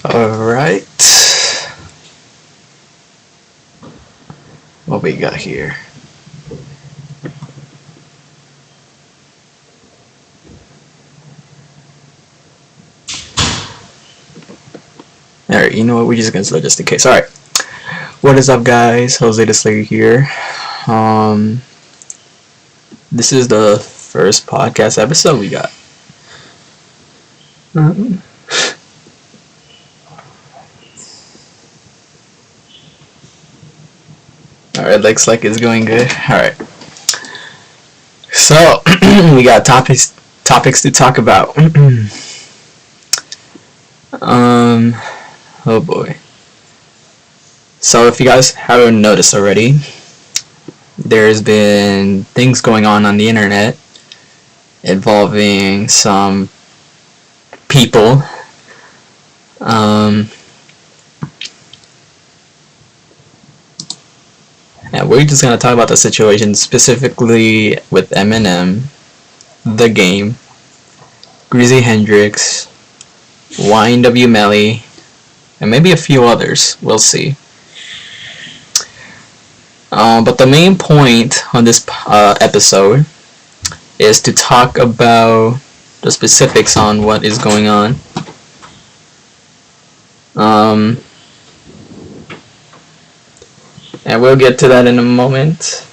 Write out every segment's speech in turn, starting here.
Alright. What we got here? Alright, you know what? We're just gonna start just in case. Alright. What is up, guys? Jose the Slayer here. This is the first podcast episode we got. Alright, looks like it's going good. Alright. So, we got topics to talk about. Oh boy. So if you guys haven't noticed already, there's been things going on the internet involving some people. And we're just gonna talk about the situation specifically with Eminem, the game, Greasy Hendrix, YNW Melly, and maybe a few others. We'll see. But the main point on this episode is to talk about the specifics on what is going on. And we'll get to that in a moment.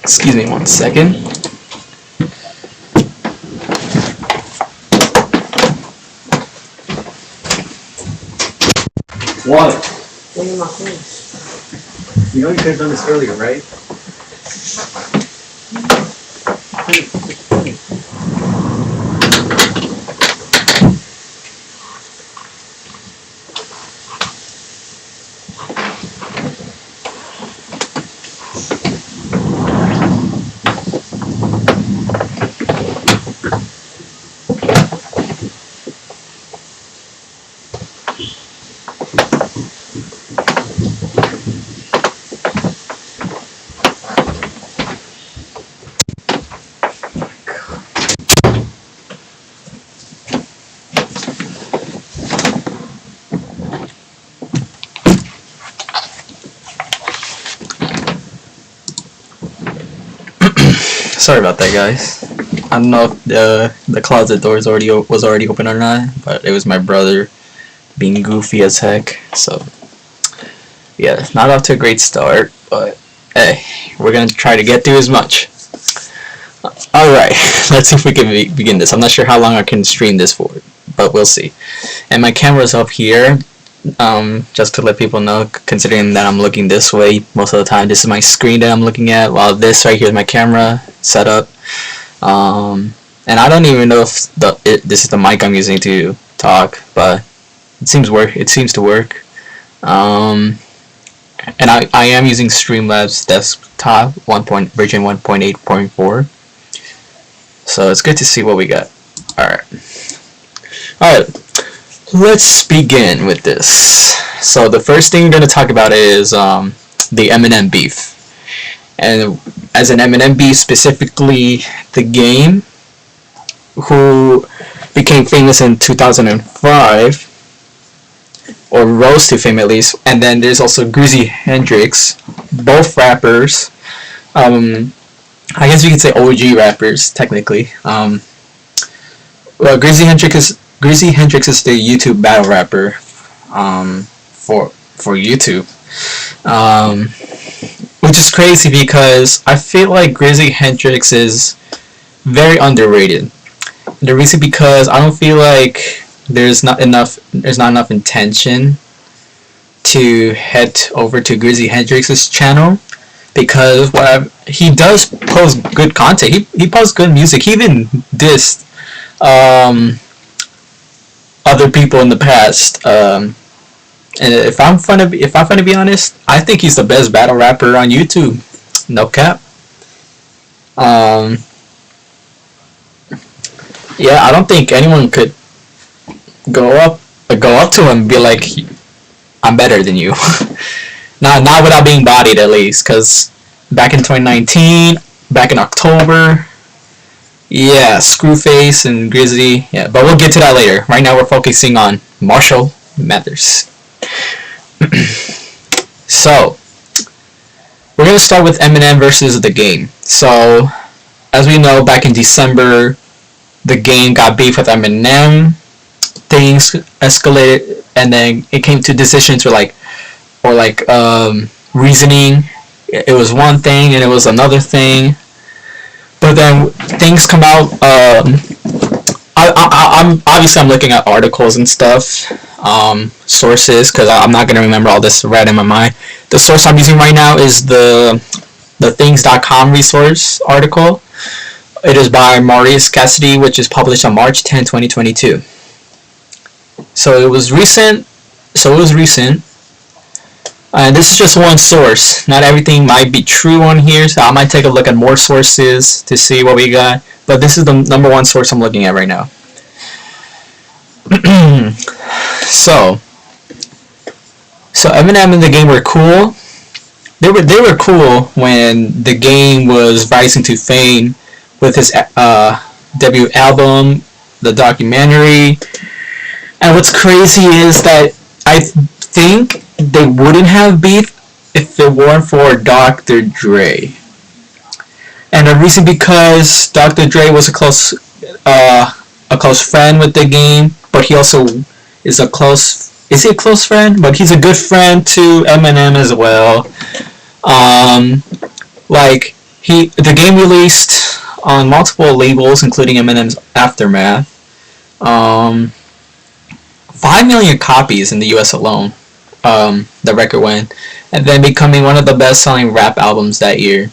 Excuse me 1 second. What? You know you could have done this earlier, right? Sorry about that, guys. I don't know if the closet door was already open or not, but it was my brother being goofy as heck. So yeah, it's not off to a great start, but hey, we're gonna try to get through as much. Alright, let's see if we can begin this. I'm not sure how long I can stream this for, but we'll see. And my camera's up here, just to let people know, considering that I'm looking this way most of the time. This is my screen that I'm looking at, while this right here is my camera setup. And I don't even know if this is the mic I'm using to talk, but it seems to work. And I am using Streamlabs desktop version 1.8.4. So it's good to see what we got. Alright, let's begin with this. So the first thing we're going to talk about is the Eminem beef. And as an Eminem beef, specifically the game, who became famous in 2005, or rose to fame at least. And then there's also Greasy Hendrix, both rappers. I guess you could say OG rappers technically. Well, Greasy Hendrix is the YouTube battle rapper for YouTube, which is crazy because I feel like Greasy Hendrix is very underrated. And the reason because I don't feel like there's not enough intention to head over to Greasy Hendrix's channel, because he does post good content. He posts good music. He even dissed other people in the past. And if I'm fun to be honest, I think he's the best battle rapper on YouTube. No cap. Yeah, I don't think anyone could go up to him and be like, I'm better than you. not without being bodied at least, because back in 2019, back in October, yeah, Screwface and Grizzly, yeah, but we'll get to that later. Right now we're focusing on Marshall Mathers. So we're going to start with Eminem versus The Game. So as we know, back in December, The Game got beef with Eminem. Things escalated, and then it came to decisions or reasoning. It was one thing and it was another thing, but then things come out. I'm looking at articles and stuff, sources, because I'm not gonna remember all this right in my mind. The source I'm using right now is the things.com resource article. It is by Maurice Cassidy, which is published on March 10, 2022. So it was recent. And this is just one source. Not everything might be true on here, so I might take a look at more sources to see what we got. But this is the number one source I'm looking at right now. So Eminem and The Game were cool. They were cool when The Game was rising to fame with his debut album, the documentary. And what's crazy is that I think they wouldn't have beef if it weren't for Dr. Dre. And the reason because Dr. Dre was a close friend with The Game, but he also is a close friend? But he's a good friend to Eminem as well. The Game released on multiple labels, including Eminem's Aftermath. 5 million copies in the US alone, the record went, and then becoming one of the best-selling rap albums that year.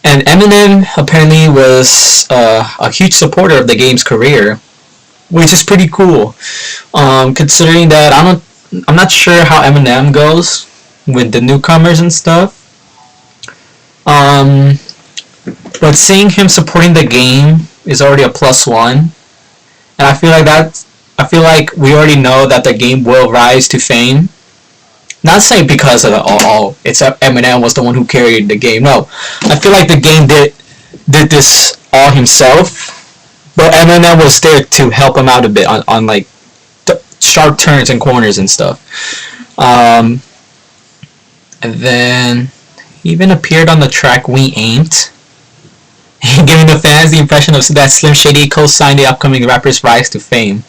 And Eminem apparently was a huge supporter of The Game's career, which is pretty cool, considering that I'm not sure how Eminem goes with the newcomers and stuff. But seeing him supporting The Game is already a +1, and I feel like we already know that The Game will rise to fame. Not saying because of it's Eminem was the one who carried The Game. No, I feel like The Game did this all himself, but Eminem was there to help him out a bit on like the sharp turns and corners and stuff. And then he even appeared on the track We Ain't, giving the fans the impression of that Slim Shady co-signed the upcoming rapper's rise to fame.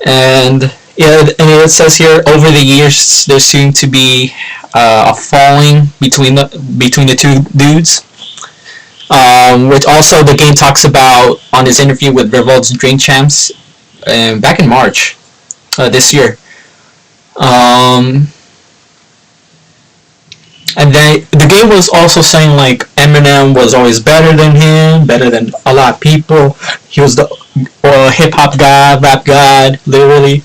And it says here, over the years there seemed to be a falling between the two dudes, which also The Game talks about on his interview with Revolt's Drink Champs back in March this year. And then The Game was also saying like Eminem was always better than him, better than a lot of people. He was the hip hop god, rap god, literally.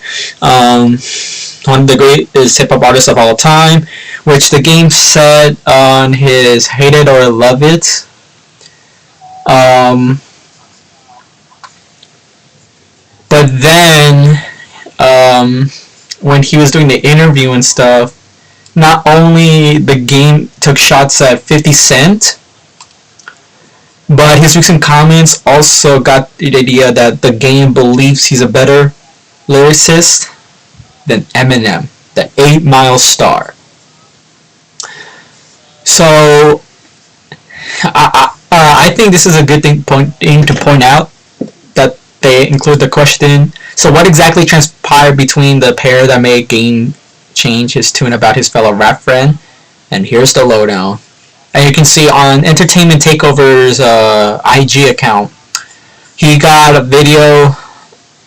one of the greatest hip hop artists of all time, which the game said on his Hate It or Love It. But then, when he was doing the interview and stuff, not only the game took shots at 50 Cent, but his recent comments also got the idea that the game believes he's a better lyricist than Eminem, the 8 Mile Star. So, I think this is a good thing to point out, that they include the question, so what exactly transpired between the pair that made Game change his tune about his fellow rap friend? And here's the lowdown. And you can see on Entertainment Takeover's IG account, he got a video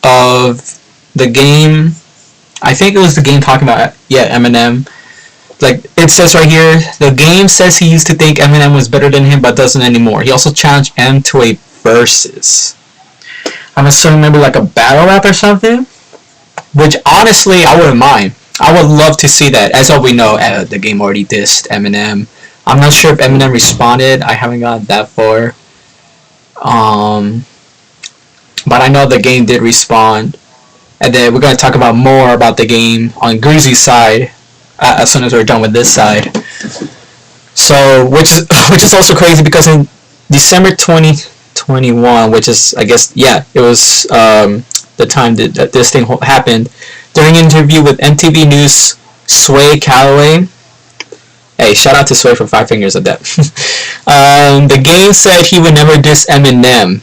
of the Game. I think it was the Game talking about, Eminem. Like, it says right here, the Game says he used to think Eminem was better than him, but doesn't anymore. He also challenged M to a versus. I'm assuming maybe like a battle rap or something, which honestly I wouldn't mind. I would love to see that. As all we know, the Game already dissed Eminem. I'm not sure if Eminem responded. I haven't gotten that far. But I know the Game did respond. And then we're going to talk about more about the Game on Greasy's side as soon as we're done with this side. So, which is also crazy because in December 2021, which is, I guess, it was the time that this thing happened, during an interview with MTV News' Sway Calloway. Hey, shout out to Sway for 5 fingers of that. The Game said he would never diss Eminem.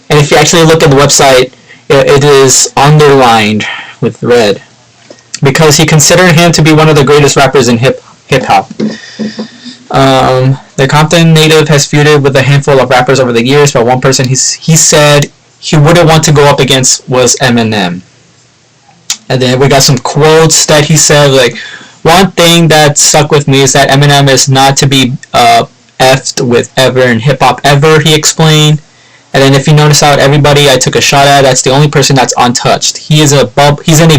And if you actually look at the website, it is underlined with red, because he considered him to be one of the greatest rappers in hip-hop. The Compton native has feuded with a handful of rappers over the years, but one person he said he wouldn't want to go up against was Eminem. And then we got some quotes that he said, like, one thing that stuck with me is that Eminem is not to be effed with ever in hip-hop ever, he explained. And then if you notice out everybody I took a shot at, that's the only person that's untouched. He's in a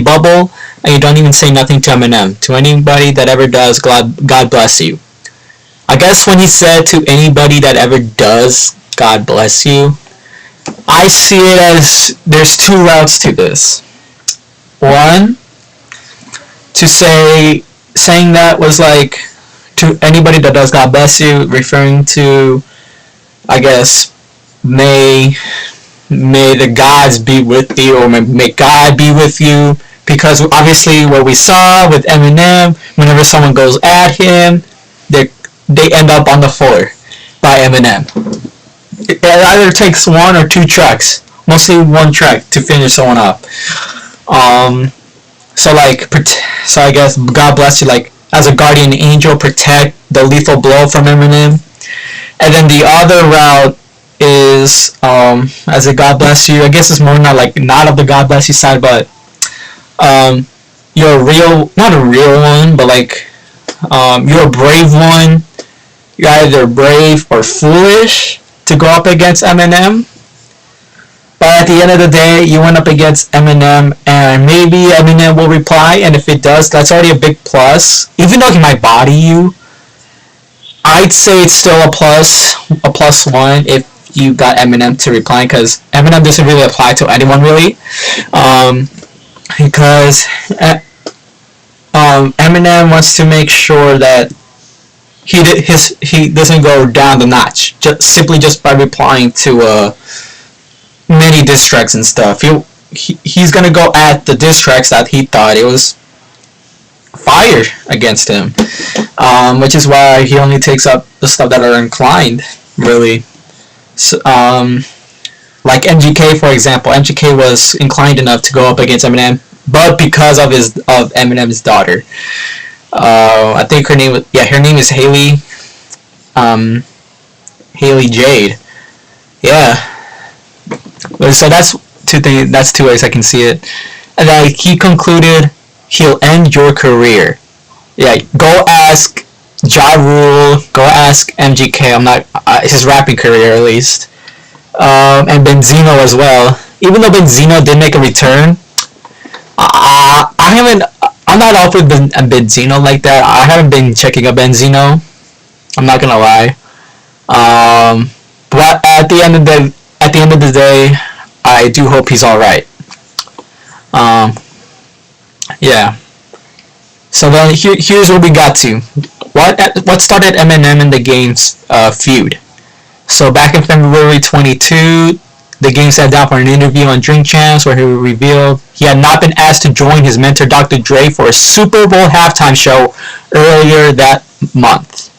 bubble, and you don't even say nothing to Eminem. To anybody that ever does, God bless you. I guess when he said to anybody that ever does, God bless you, I see it as there's 2 routes to this. One, to saying that was like, to anybody that does God bless you, referring to, I guess, may the gods be with you, or may God be with you, because obviously what we saw with Eminem, whenever someone goes at him, they end up on the floor by Eminem. It either takes 1 or 2 tracks, mostly 1 track to finish someone up. So I guess God bless you, like, as a guardian angel, protect the lethal blow from Eminem. And then the other route is, as a God bless you, I guess it's more not of the God bless you side, but you're not a real one, but like, you're a brave one. You're either brave or foolish to go up against Eminem. But at the end of the day, you went up against Eminem, and maybe Eminem will reply, and if it does, that's already a big plus. Even though he might body you, I'd say it's still a plus 1 if you got Eminem to reply, because Eminem doesn't really apply to anyone really, because Eminem wants to make sure that he doesn't go down the notch just by replying to many diss tracks and stuff. He's gonna go at the diss tracks that he thought it was fire against him, which is why he only takes up the stuff that are inclined, really. So, like MGK, for example. MGK was inclined enough to go up against Eminem, but because of Eminem's daughter. I think her name is Haley. Haley Jade. Yeah. So that's 2 things. That's 2 ways I can see it. And then he concluded, he'll end your career. Yeah, go ask Ja Rule, go ask MGK. I'm not his rapping career at least, and Benzino as well. Even though Benzino did make a return, I haven't. I'm not up with Benzino like that. I haven't been checking up Benzino. I'm not gonna lie. But at the end of the day, I do hope he's all right. Yeah. So then here's what we got to. What started Eminem in the game's feud? So back in February 22, the game sat down for an interview on Drink Champs where he revealed he had not been asked to join his mentor Dr. Dre for a Super Bowl halftime show earlier that month.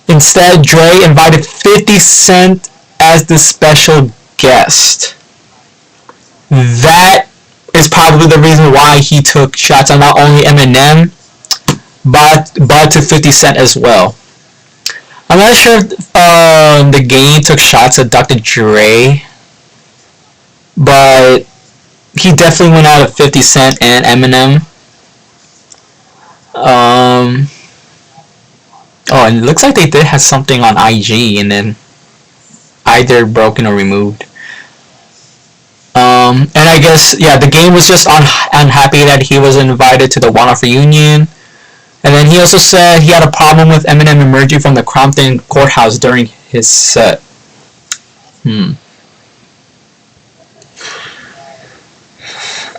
Instead, Dre invited 50 Cent as the special guest. That is probably the reason why he took shots on not only Eminem, but to 50 Cent as well. I'm not sure if the game took shots at Dr. Dre, but he definitely went out of 50 Cent and Eminem. Oh, and it looks like they did have something on IG and then either broken or removed. And I guess, yeah, the game was just unhappy that he was invited to the one-off reunion. And then he also said he had a problem with Eminem emerging from the Compton courthouse during his set. And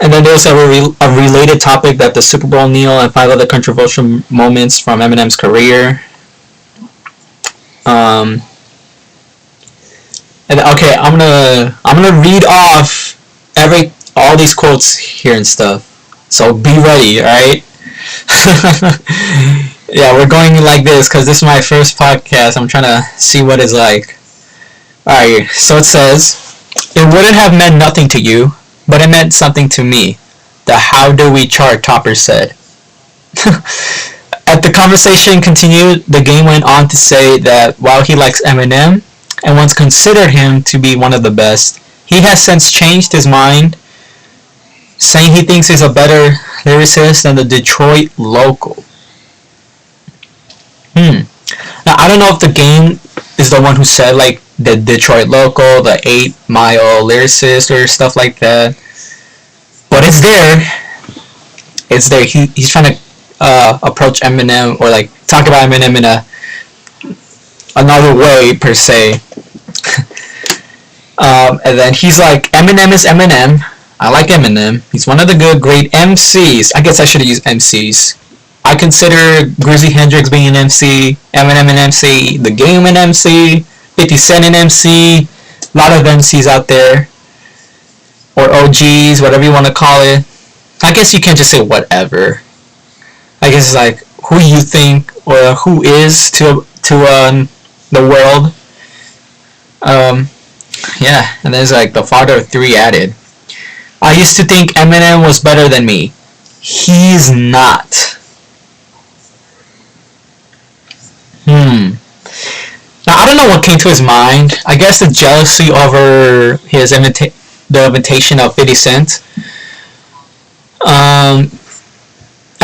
then there's a related topic that the Super Bowl kneel and 5 other controversial moments from Eminem's career. And okay, I'm gonna read off all these quotes here and stuff. So be ready, all right? Yeah, we're going like this because this is my first podcast. I'm trying to see what it's like. Alright, so it says, "It wouldn't have meant nothing to you, but it meant something to me." The How Do We chart topper said. As the conversation continued, the game went on to say that while he likes Eminem and once considered him to be one of the best, he has since changed his mind, saying he thinks he's a better lyricist than the Detroit local. Now, I don't know if the game is the one who said, like, the Detroit local, the 8 Mile lyricist or stuff like that. But it's there. It's there. He's trying to approach Eminem or, like, talk about Eminem in another way, per se. And then he's like, Eminem is Eminem. I like Eminem. He's one of the great MCs. I guess I should have used MCs. I consider Grizzly Hendrix being an MC, Eminem an MC, The Game an MC, 50 Cent an MC, a lot of MCs out there, or OGs, whatever you want to call it. I guess you can't just say whatever. I guess it's like who you think or who is to the world. Yeah, and there's like the father of 3 added. I used to think Eminem was better than me. He's not. Now, I don't know what came to his mind. I guess the jealousy over his the invitation of 50 Cent. I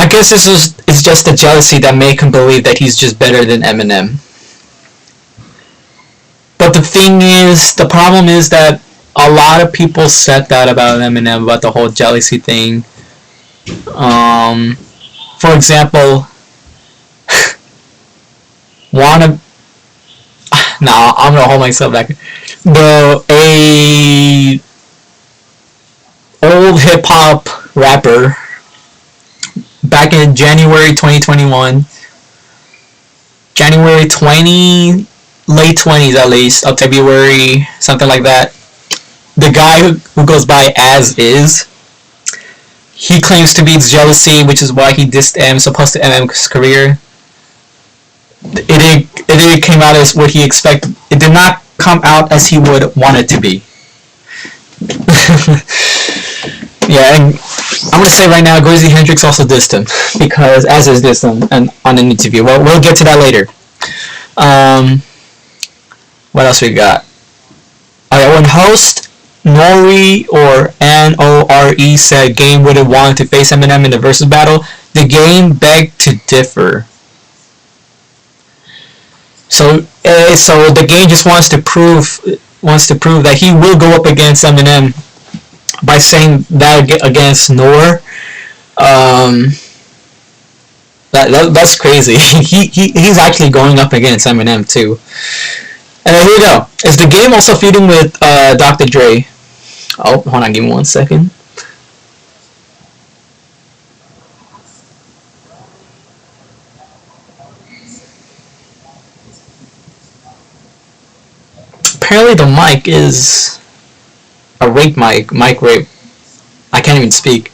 guess it's just the jealousy that made him believe that he's just better than Eminem. But the problem is that a lot of people said that about Eminem, about the whole jealousy thing. For example, I'm gonna hold myself back. A old hip hop rapper back in January 2021, January 20, late 20s at least, of February, something like that. The guy who goes by As Is, he claims to be jealousy, which is why he dissed M, supposed to Eminem's career. It came out as what he expected. It did not come out as he would want it to be. Yeah, and I'm gonna say right now, Grizzly Hendrix also dissed him because As Is dissed him on an interview. Well, we'll get to that later. What else we got? Alright, when host Nori or Nore said Game wouldn't want to face Eminem in the versus battle, the Game begged to differ. So the Game just wants to prove that he will go up against Eminem by saying that against Nore. That's crazy. He's actually going up against Eminem too. And here we go. Is the game also feuding with Dr. Dre? Oh, hold on, give me 1 second. Apparently the mic is a rape mic rape. I can't even speak.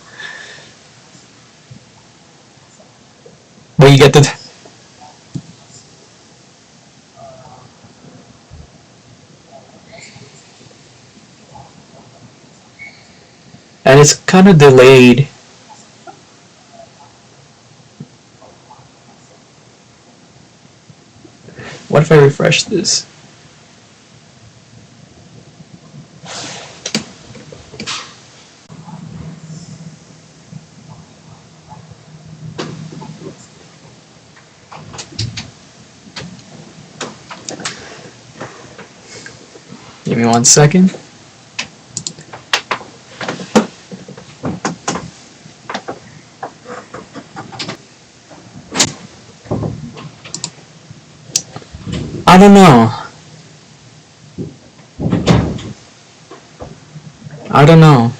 Where you get the... And it's kind of delayed. What if I refresh this? Give me 1 second. I don't know. I don't know.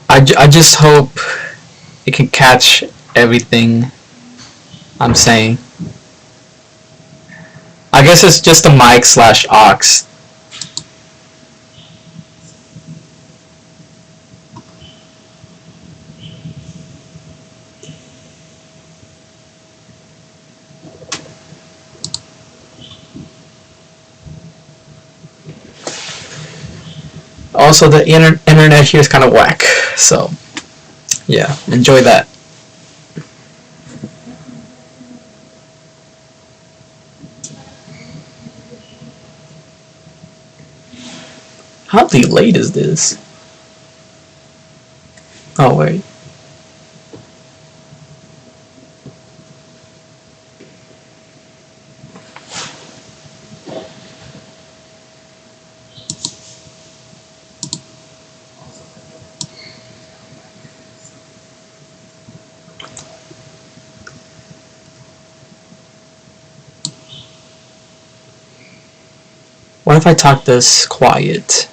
I just hope it can catch everything I'm saying. I guess it's just a mic / aux. Also, the internet here is kind of whack, so yeah, enjoy that. How delayed is this? Oh wait. What if I talk this quiet?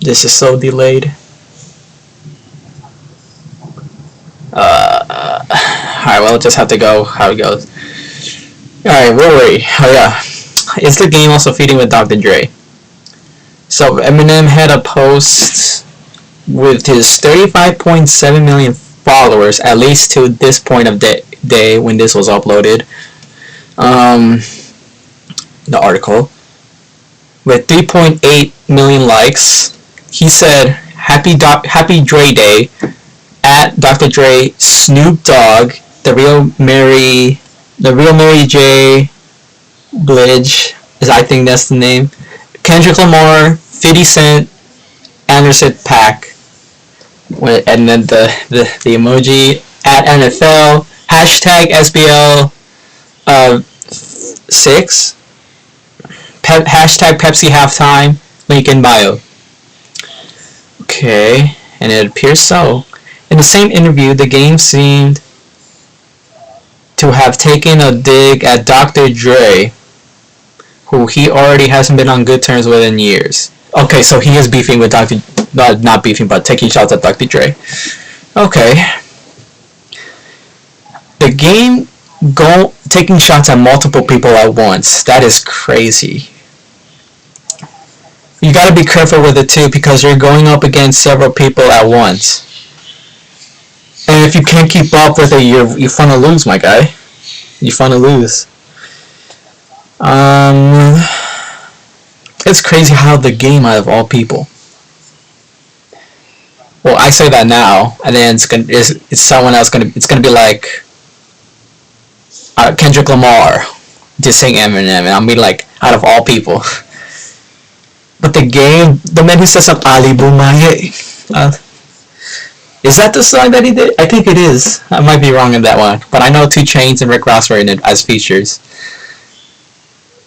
This is so delayed. Alright, well, just have to go how it goes. Alright, where were we? Oh yeah. Is the game also feeding with Dr. Dre? So Eminem had a post with his 35.7 million followers, at least to this point of day when this was uploaded. The article. With 3.8 million likes. He said, Happy Dre Day, at Dr. Dre, Snoop Dogg, the real Mary J. Blige, I think that's the name, Kendrick Lamar, 50 Cent, Anderson .Paak, and then the emoji, at NFL, hashtag SBL 6, hashtag Pepsi halftime, link in bio. Okay, and it appears so. In the same interview, the game seemed to have taken a dig at Dr. Dre, who he already hasn't been on good terms with in years. Okay, so he is beefing with Dr. Not beefing, but taking shots at Dr. Dre. Okay. The game taking shots at multiple people at once. That is crazy. You gotta be careful with it too, because you're going up against several people at once. And if you can't keep up with it, you're fun to lose, my guy. You're fun to lose. It's crazy how the game, out of all people. Well, I say that now, and then it's someone else it's gonna be like, Kendrick Lamar dissing Eminem, and I'll be like, out of all people. But the man who says some Ali Bumaye, is that the song that he did? I think it is. I might be wrong in that one, but I know 2 Chainz and Rick Ross were in it as features.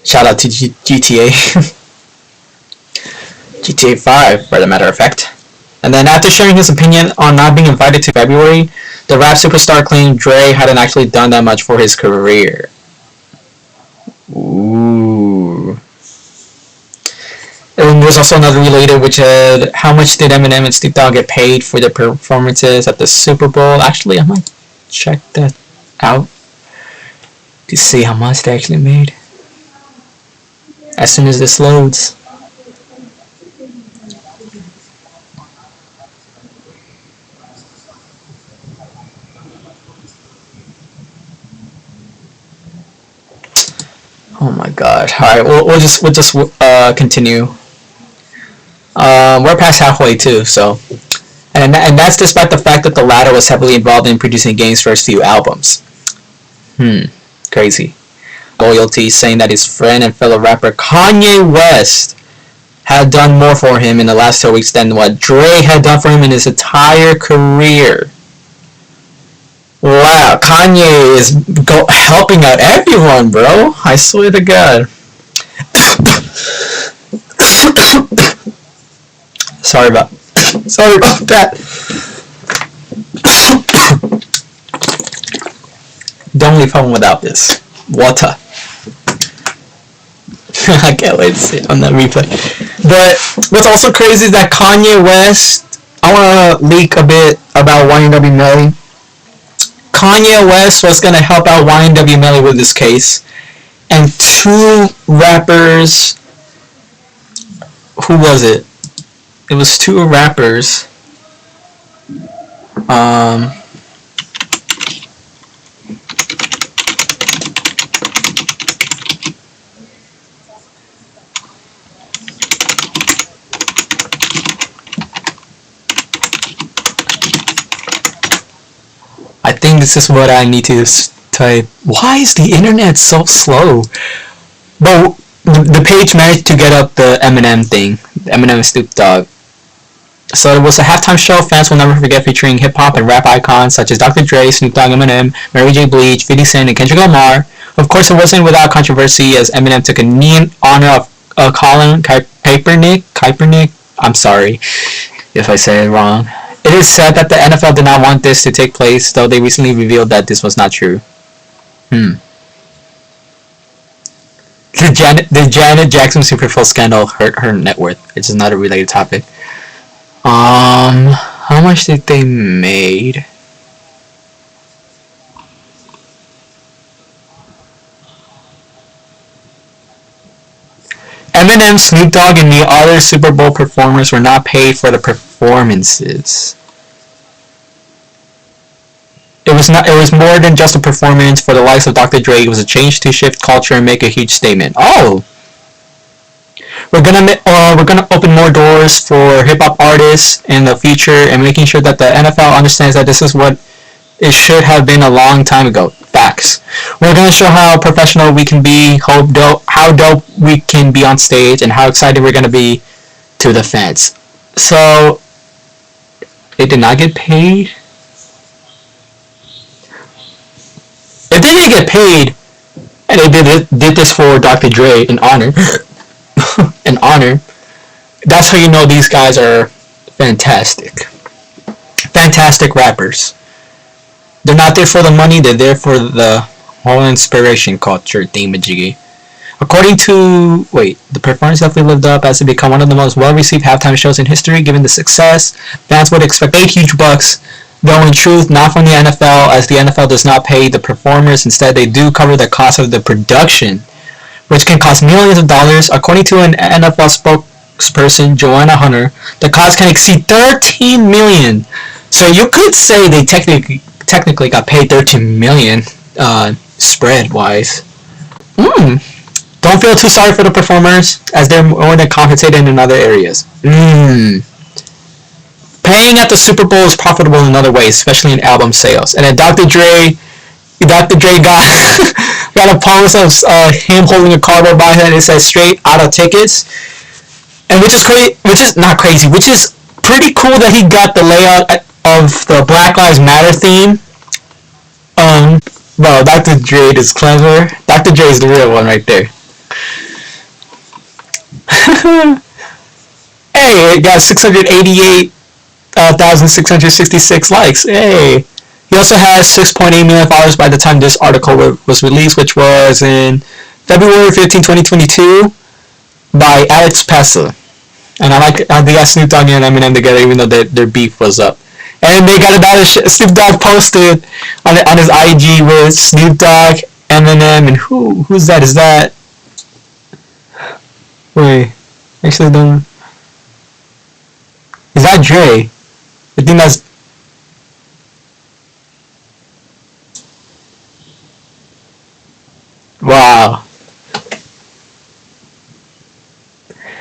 Shout out to GTA. GTA 5, for the matter of fact. And then after sharing his opinion on not being invited to February, the rap superstar claimed Dre hadn't actually done that much for his career. Ooh. And there's also another related, which had, how much did Eminem and Snoop Dogg get paid for their performances at the Super Bowl? Actually, I might check that out to see how much they actually made as soon as this loads. Oh my god. Alright, we'll just continue. We're past halfway too, so. And that's despite the fact that the latter was heavily involved in producing Game's first few albums. Crazy. Loyalty, saying that his friend and fellow rapper Kanye West had done more for him in the last 2 weeks than what Dre had done for him in his entire career. Wow, Kanye is helping out everyone, bro. I swear to God. Sorry about that. Don't leave home without this. Water. I can't wait to see it on that replay. But what's also crazy is that Kanye West, I want to leak a bit about YNW Melly. Kanye West was going to help out YNW Melly with this case. And 2 rappers, who was it? It was 2 rappers. I think this is what I need to type. Why is the internet so slow? But the page managed to get up the Eminem thing. Eminem and Snoop Dogg. So it was a halftime show fans will never forget, featuring hip-hop and rap icons such as Dr. Dre, Snoop Dogg, Eminem, Mary J. Blige, 50 Cent, and Kendrick Lamar. Of course, it wasn't without controversy, as Eminem took a knee in honor of Colin Kaepernick. I'm sorry if I say it wrong. It is said that the NFL did not want this to take place, though they recently revealed that this was not true. The Janet Jackson Super Bowl scandal hurt her net worth. It's not a related topic. How much did they made? Eminem, Snoop Dogg, and the other Super Bowl performers were not paid for the performances. It was more than just a performance. For the likes of Dr. Dre, it was a change to shift culture and make a huge statement. Oh, we're gonna open more doors for hip hop artists in the future, and making sure that the NFL understands that this is what it should have been a long time ago. Facts. We're gonna show how professional we can be, how dope we can be on stage, and how excited we're gonna be to the fans. So they did not get paid. If they didn't get paid, and they did this for Dr. Dre in honor, that's how you know these guys are fantastic rappers. They're not there for the money, they're there for the whole inspiration culture thingamajiggy. According to the performance definitely lived up as it became one of the most well-received halftime shows in history. Given the success, fans would expect 8 huge bucks, though in truth not from the NFL, as the NFL does not pay the performers. Instead, they do cover the cost of the production, which can cost millions of dollars. According to an NFL spokesperson, Joanna Hunter, the cost can exceed $13 million. So you could say they technically got paid $13 million spread-wise. Don't feel too sorry for the performers, as they're more than compensated in other areas. Paying at the Super Bowl is profitable in other ways, especially in album sales. And then Dr. Dre got got a post of him holding a cardboard box and it says "straight out of tickets," and which is not crazy, which is pretty cool that he got the layout of the Black Lives Matter theme. Bro, Dr. Dre is clever. Dr. Dre is the real one right there. Hey, it got 688,666 likes. Hey. He also has 6.8 million followers by the time this article was released, which was in February 15, 2022, by Alex Pessa. And I like how they got Snoop Dogg and Eminem together, even though their beef was up. And they got another Snoop Dogg posted on his IG with Snoop Dogg, Eminem, and who's that? Is that? Wait, actually don't. Is that Dre? I think that's. Wow.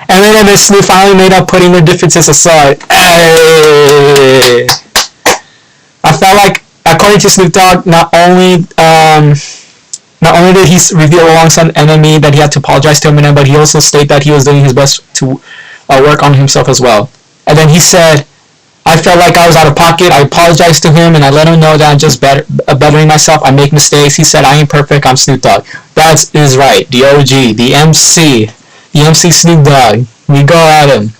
Eminem and Snoop finally made up, putting their differences aside. Hey! I felt like, according to Snoop Dogg, not only did he reveal alongside Enemy that he had to apologize to Eminem, but he also stated that he was doing his best to work on himself as well. And then he said, I felt like I was out of pocket. I apologized to him and I let him know that I'm just bettering myself. I make mistakes. He said, I ain't perfect. I'm Snoop Dogg. That is right. The OG, the MC Snoop Dogg. We go at him.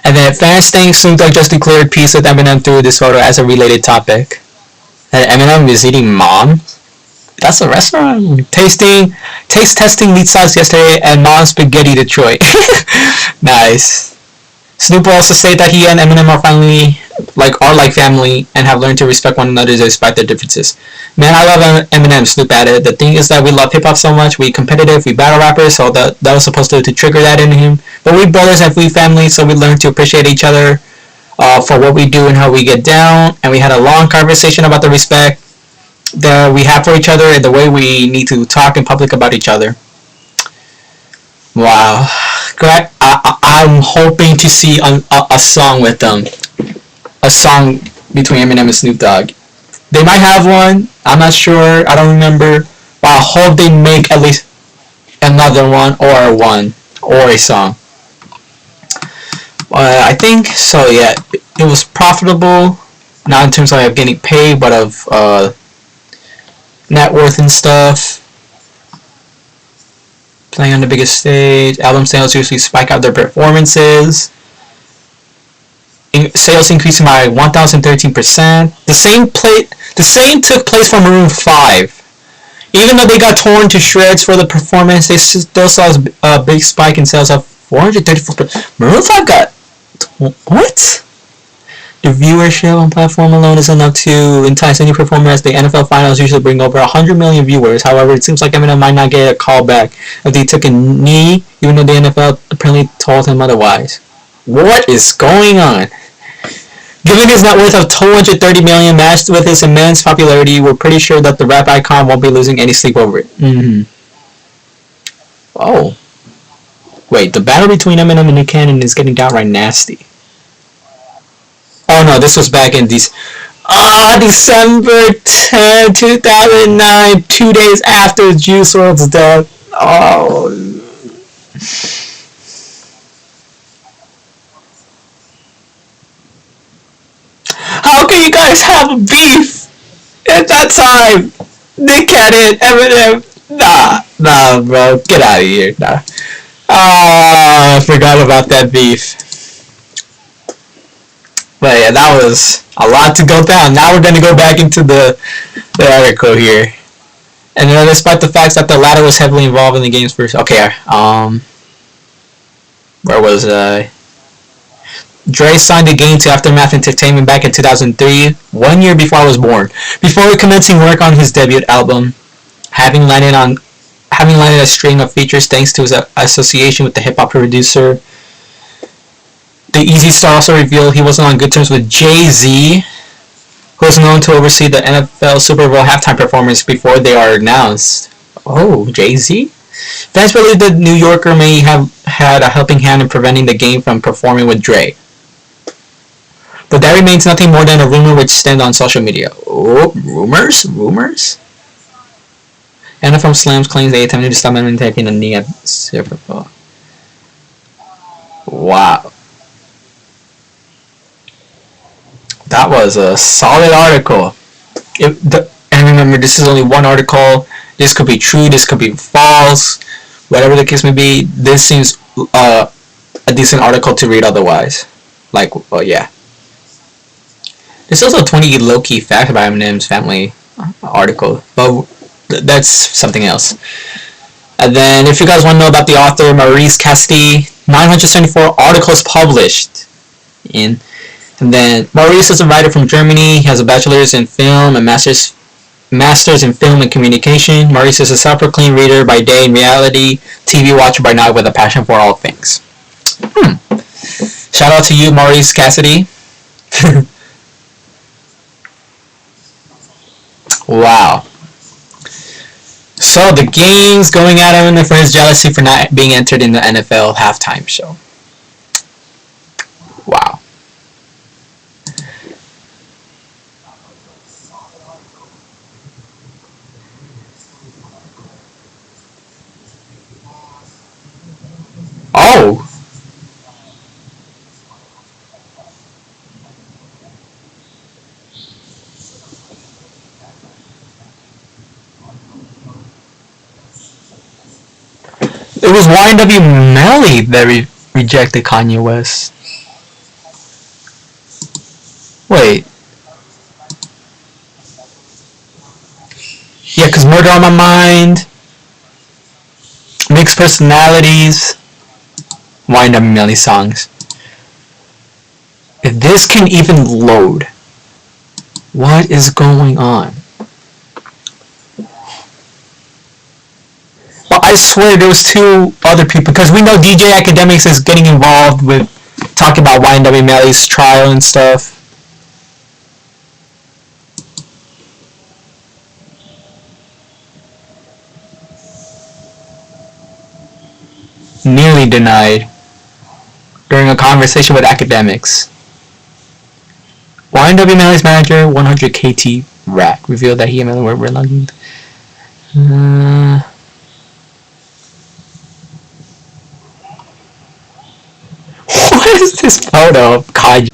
And then fans think Snoop Dogg just declared peace with Eminem through this photo as a related topic. And Eminem is eating mom. That's a restaurant. Taste testing meat sauce yesterday at Mom's Spaghetti Detroit. Nice. Snoop also said that he and Eminem are like family and have learned to respect one another despite their differences. Man, I love Eminem, Snoop added. The thing is that we love hip hop so much, we competitive, we battle rappers, so that was supposed to trigger that in him. But we brothers and we family, so we learn to appreciate each other for what we do and how we get down. And we had a long conversation about the respect that we have for each other and the way we need to talk in public about each other. Wow. I'm hoping to see a song with them. A song between Eminem and Snoop Dogg. They might have one. I'm not sure. I don't remember. But I hope they make at least another one or a song. I think so. Yeah, it was profitable. Not in terms of getting paid, but of net worth and stuff. Playing on the biggest stage. Album sales usually spike out their performances. Sales increasing by 1,013%. The same took place for Maroon 5. Even though they got torn to shreds for the performance, they still saw a big spike in sales of 434%. Maroon 5 got what? The viewership on platform alone is enough to entice any performer, as the NFL Finals usually bring over 100 million viewers. However, it seems like Eminem might not get a call back if they took a knee, even though the NFL apparently told him otherwise. What is going on? Given his net worth of 230 million matched with his immense popularity, we're pretty sure that the rap icon won't be losing any sleep over it. Oh. Wait, the battle between Eminem and Nick Cannon is getting downright nasty. Oh no, this was back in December 10, 2009, 2 days after Juice WRLD's death. Oh. How can you guys have a beef at that time? Nick Cannon, Eminem. Nah, bro, get out of here. Nah. I forgot about that beef. But yeah, that was a lot to go down. Now we're going to go back into the article here. And despite the fact that the latter was heavily involved in the game's first... Okay, where was I? Dre signed the game to Aftermath Entertainment back in 2003, 1 year before I was born. Before commencing work on his debut album, having landed a string of features thanks to his association with the hip-hop producer. The Easy Star also revealed he wasn't on good terms with Jay-Z, who is known to oversee the NFL Super Bowl halftime performance before they are announced. Oh, Jay-Z? Fans believe the New Yorker may have had a helping hand in preventing the game from performing with Dre. But that remains nothing more than a rumor which stands on social media. Oh, rumors? NFL slams claims they attempted to stop Eminem taking a knee at Super Bowl. Wow. That was a solid article. And remember, this is only one article. This could be true, this could be false. Whatever the case may be, this seems a decent article to read otherwise. Like, well, yeah. There's also a 20 low-key fact about Eminem's family article, but that's something else. And then, if you guys want to know about the author, Maurice Cassidy, 974 articles published. And then, Maurice is a writer from Germany. He has a bachelor's in film and master's in film and communication. Maurice is a self-proclaimed reader by day and reality TV watcher by night with a passion for all things. Shout out to you, Maurice Cassidy. Wow. So the gang's going at him for his jealousy for not being entered in the NFL halftime show. Wow. Oh. It was YNW Melly that rejected Kanye West. Wait. Yeah, because Murder on My Mind, Mixed Personalities, YNW Melly songs. If this can even load, what is going on? Well, I swear there was two other people, because we know DJ Academics is getting involved with talking about YNW Melly's trial and stuff. Nearly denied during a conversation with Academics. YNW Melly's manager, 100KT Rat, revealed that he and Melly were reluctant. What is this photo of Kaji?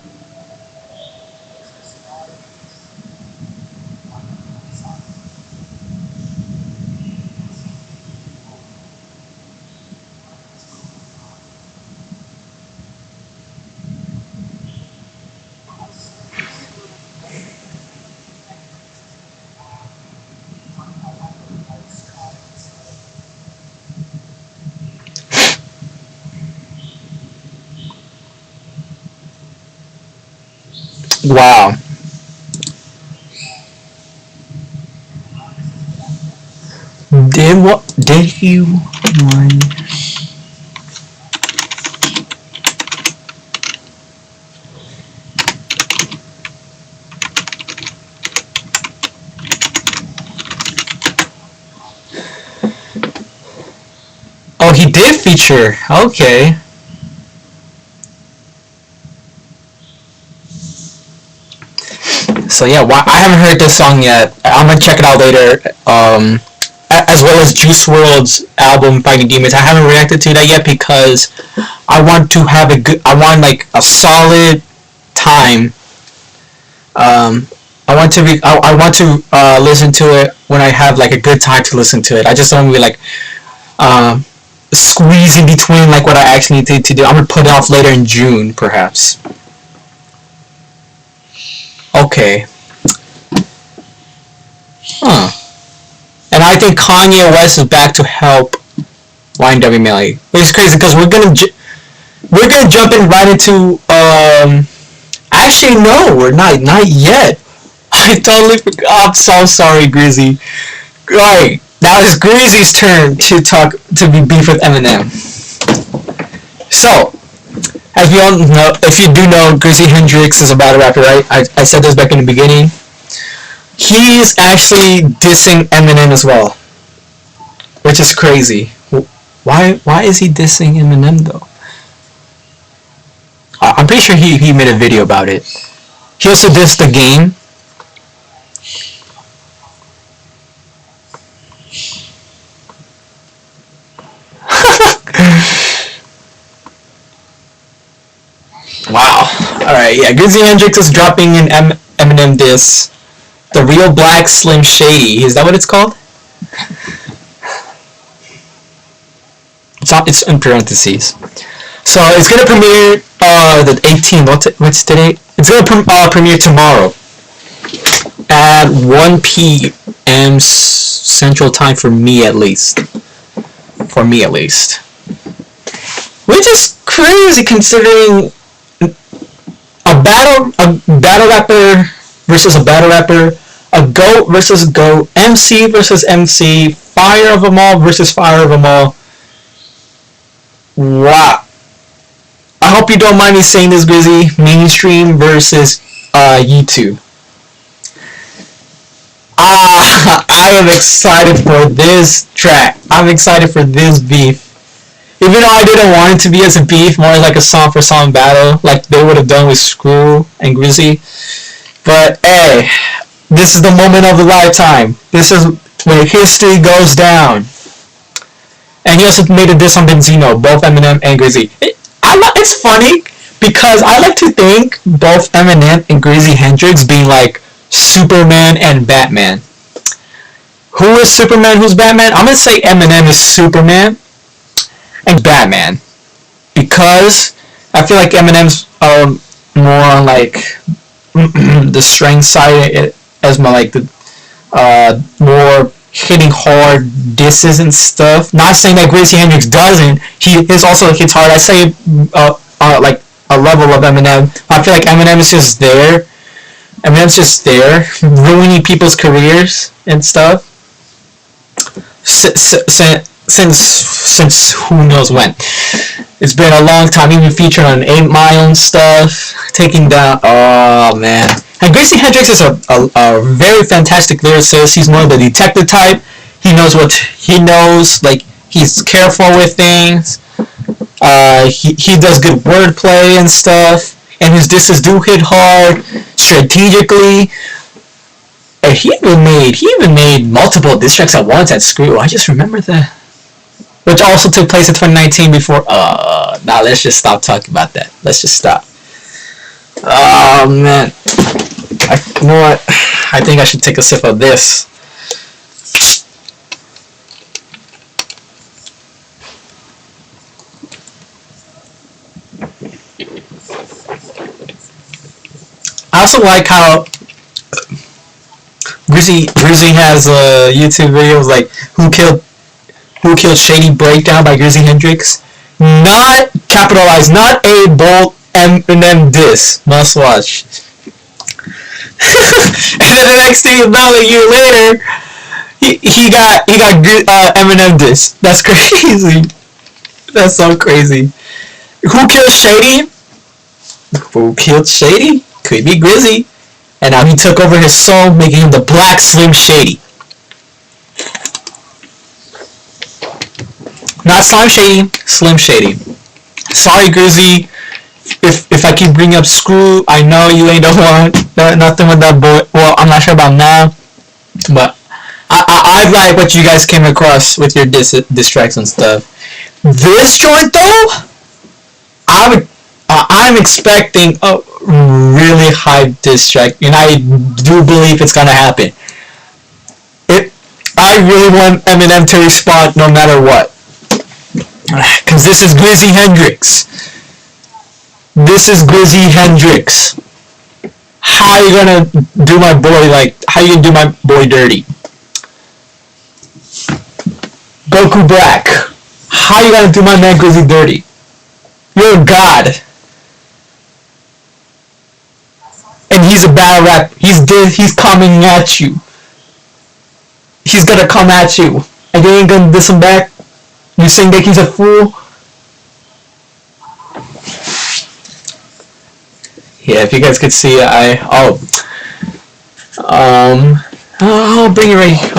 Wow. Did you mind? Oh, he did feature. Okay. So yeah, I haven't heard this song yet. I'm gonna check it out later. As well as Juice WRLD's album Fighting Demons. I haven't reacted to that yet because I want to have I want like a solid time. I want to listen to it when I have like a good time to listen to it. I just don't want to be like squeezing between like what I actually need to do. I'm gonna put it off later in June, perhaps. Okay. Huh. And I think Kanye West is back to help YNW Melly, which is crazy because we're gonna jump in right into actually no, we're not yet. I totally forgot. I'm so sorry, Grizzy. Right, now it's Grizzy's turn to be beef with Eminem. So, as we all know, if you do know, Grizzy Hendrix is a battle rapper, right? I said this back in the beginning. He's actually dissing Eminem as well, which is crazy. Why is he dissing Eminem though? I'm pretty sure he made a video about it. He also dissed The Game. Alright, yeah, Grizzly Hendrix is dropping an Eminem diss. The Real Black Slim Shady. Is that what it's called? It's in parentheses. So it's gonna premiere the 18th. What's today? It's gonna premiere tomorrow at 1 p.m. Central Time for me at least. For me at least. Which is crazy considering a battle rapper versus a battle rapper, a GOAT versus GOAT, MC versus MC, fire of them all versus fire of them all. Wow. I hope you don't mind me saying this, Grizzy. Mainstream versus YouTube. I am excited for this track. I'm excited for this beef. Even though I didn't want it to be as a beef, more like a song for song battle, like they would have done with Screw and Grizzy. But hey, this is the moment of a lifetime. This is where history goes down. And he also made a diss on Benzino, both Eminem and Grizzy. It's funny because I like to think both Eminem and Grizzly Hendrix being like Superman and Batman. Who is Superman? Who's Batman? I'm gonna say Eminem is Superman and Batman because I feel like Eminem's more on like the strength side as more like the more hitting hard disses and stuff. Not saying that Grizzly Hendrix doesn't. He is also hits hard. I say like a level of Eminem. I feel like Eminem is just there. Eminem's just there, ruining people's careers and stuff. Since who knows when. It's been a long time. Even featured on 8 Mile and stuff. Taking down. Oh man. And Grizzly Hendrix is a very fantastic lyricist. He's more of the detective type. He knows what he knows. Like he's careful with things. He does good wordplay and stuff. And his disses do hit hard strategically. And he even made multiple diss tracks at once at Screw. I just remember that. Which also took place in 2019 before. Nah, let's just stop talking about that. Let's just stop. Oh man. You know what? I think I should take a sip of this. I also like how Grizzy has YouTube videos like who killed Shady Breakdown by Grizzly Hendrix. Not capitalized, not a bold Eminem diss. Must watch. And then the next thing about a year later, he got Eminem diss. That's crazy. That's so crazy. Who killed Shady? Who killed Shady? Could be Grizzy. And now he took over his soul, making him the Black Slim Shady. Not Slim Shady, Slim Shady. Sorry, Grizzy. If I keep bringing up Screw, I know you ain't the one. Nothing with that boy. Well, I'm not sure about now, but I like what you guys came across with your diss tracks and stuff. This joint though, I'm expecting a really hype diss track, and I do believe it's gonna happen. I really want Eminem to respond no matter what, cause this is Grizzly Hendrix. This is Grizzly Hendrix. How you gonna do my boy how you gonna do my boy dirty? Goku Black. How you gonna do my man Grizzly dirty? You're a god. And he's a battle rap. He's coming at you. He's gonna come at you. And you ain't gonna diss him back? You saying that he's a fool? Yeah, if you guys could see, I'll bring it right here.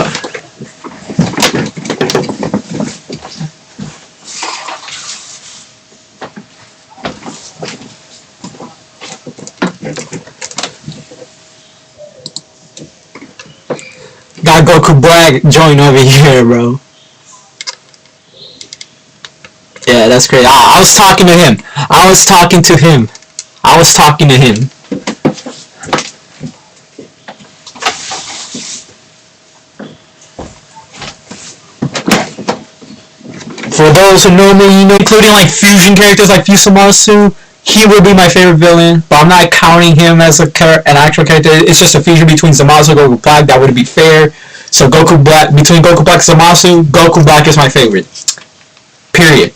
Got Goku Black join over here, bro. Yeah, that's great. I was talking to him. I was talking to him. For those who know me, including like fusion characters like Fusamasu, he would be my favorite villain, but I'm not counting him as an actual character. It's just a fusion between Zamasu and Goku Black. That would be fair. So Goku Black, between Goku Black and Zamasu, Goku Black is my favorite. Period.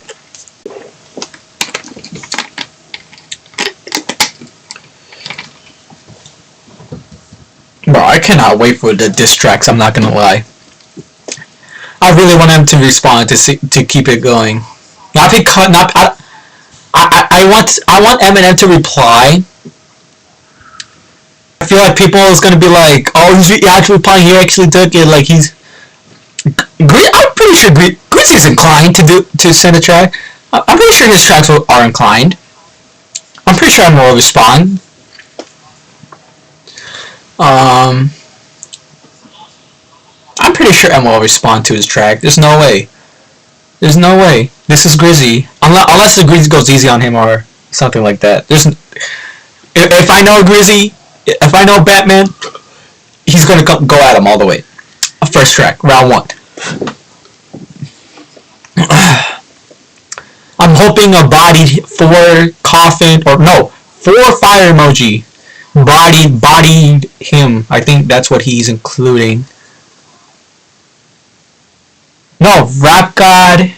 Bro, I cannot wait for the diss tracks, I'm not gonna lie. I really want him to respond to keep it going. Not because I want Eminem to reply. I feel like people is gonna be like, oh, he's actually replying. He actually took it. Like he's. I'm pretty sure Grizzly's inclined to send a track. I'm pretty sure his tracks are inclined. I'm pretty sure Eminem will respond. I'm pretty sure Emma will respond to his track. There's no way. There's no way. This is Grizzy. Unless the Grizzy goes easy on him or something like that. If I know Grizzy, if I know Batman, he's gonna go at him all the way. First track, round 1. I'm hoping a body 4 coffin or no 4 fire emoji. Bodied him. I think that's what he's including. No, rap god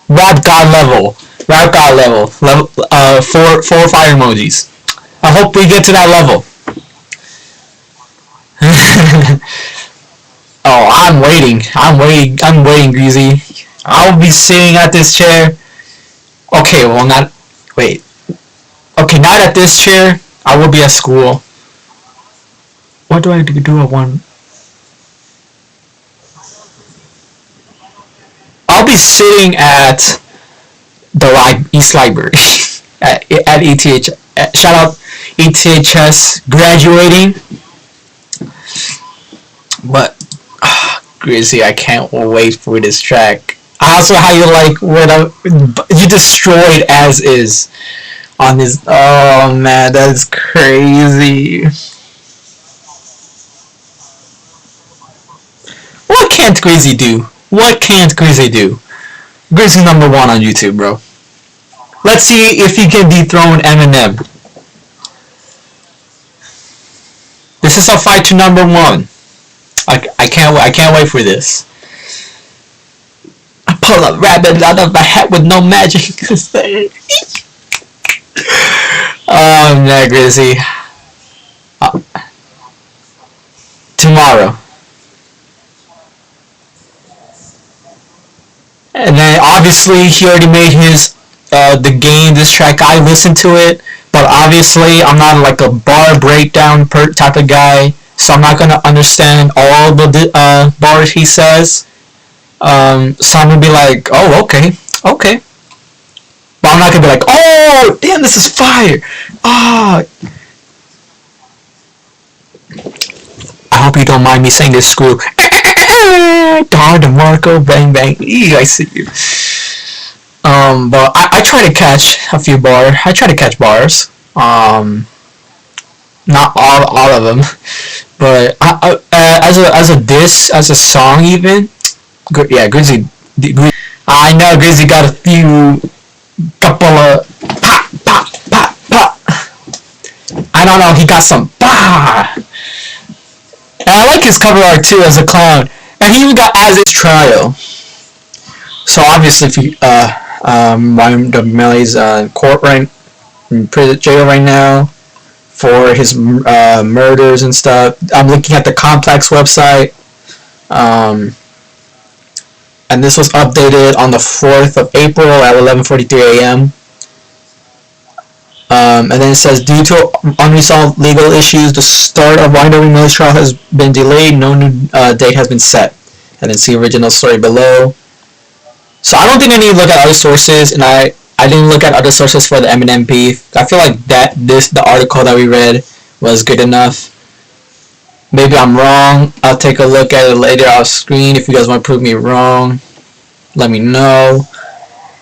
level. 4 fire emojis. I hope we get to that level. Oh, I'm waiting, Greasy. I'll be sitting at this chair. Okay, well not. Wait. Okay, not at this chair. I will be at school. What do I do at 1? I'll be sitting at the East Library at ETH. Shout out ETHS graduating. But Grizzly, I can't wait for this track. Also, how you like what you destroyed as is on this. Oh man, that's crazy. What can't Grizzly do? What can't Grizzly do? Grizzly number 1 on YouTube, bro. Let's see if he can dethrone Eminem. This is a fight to number 1. I can't wait for this. I pull a rabbit out of my hat with no magic. Oh man, Grizzly. Tomorrow. And then obviously he already made his the game diss track. I listened to it, but obviously I'm not like a bar breakdown type of guy, so I'm not gonna understand all the bars he says. So I'm gonna be like, oh okay, but I'm not gonna be like, oh damn, this is fire. Ah. I hope you don't mind me saying this. Screw. Don DeMarco, bang bang. I see you. But I try to catch a few bars. I try to catch bars. Not all of them, but as a diss, as a song even. Yeah, Grizzly. I know Grizzly got a couple of pop. I don't know. He got some bah. And I like his cover art too as a clown. And he even got as his trial. So obviously, if you, YNW Melly's court in prison jail right now for his murders and stuff. I'm looking at the Complex website. And this was updated on the 4th of April at 11:43 a.m. And then it says, due to unresolved legal issues, the start of YNW Melly's trial has been delayed. No new date has been set. And then see original story below. So I don't think I need to look at other sources, and I didn't look at other sources for the Eminem beef. I feel like the article that we read was good enough. Maybe I'm wrong. I'll take a look at it later off screen. If you guys want to prove me wrong, let me know.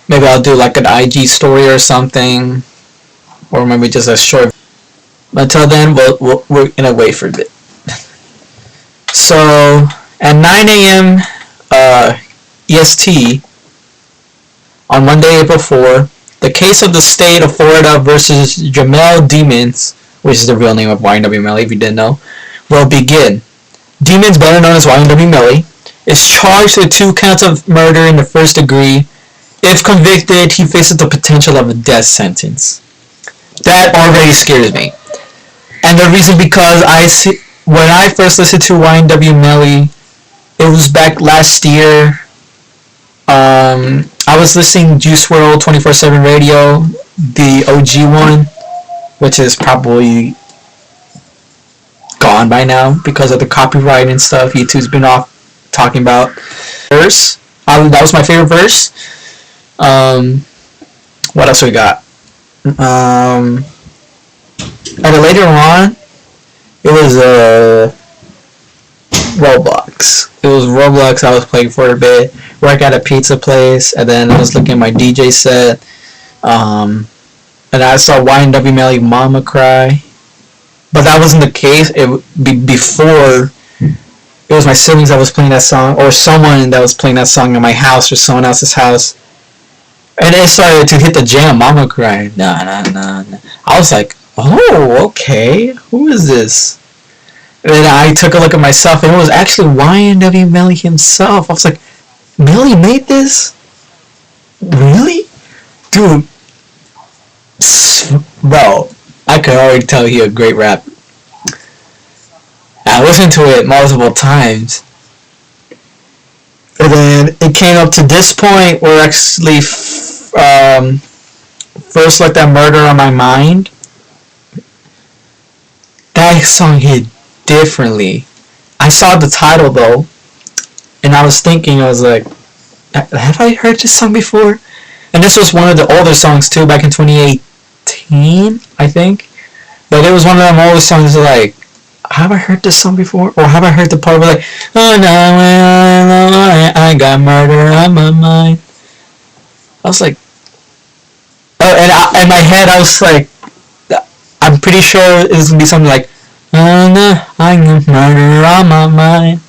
Maybe I'll do like an IG story or something. or maybe just a short. But until then, we're gonna wait for a bit. So at 9 a.m. EST on Monday, April 4, the case of the state of Florida versus Jamel Demons, which is the real name of YNW Melly, if you didn't know, will begin. Demons, better known as YNW Melly, is charged with 2 counts of murder in the first degree. If convicted, he faces the potential of a death sentence. That already scares me. And the reason because when I first listened to YNW Melly, it was back last year. I was listening Juice WRLD 24/7 Radio, the OG one, which is probably gone by now because of the copyright and stuff. YouTube's been off talking about verse. That was my favorite verse. What else we got? And then later on, it was Roblox. It was Roblox I was playing for a bit. Work at a pizza place, and then I was looking at my DJ set. And I saw YNW Melly Mama Cry. But that wasn't the case. It before. It was my siblings that was playing that song, or someone that was playing that song in my house or someone else's house. And it started to hit the jam, Mama Cry. Nah. I was like, oh, okay. Who is this? And then I took a look at myself, and it was actually YNW Melly himself. I was like, Melly made this? Really? Dude. Bro, I could already tell he a great rapper. I listened to it multiple times. And then it came up to this point where actually first like that Murder on My Mind. That song hit differently. I saw the title though, and I was thinking, I was like, have I heard this song before? And this was one of the older songs too, back in 2018, I think. But it was one of them older songs like, have I heard this song before? Or have I heard the part where like, oh no, I got murder on my mind. I was like, and in my head I was like, I'm pretty sure it was going to be something like, oh no, I got murder on my mind.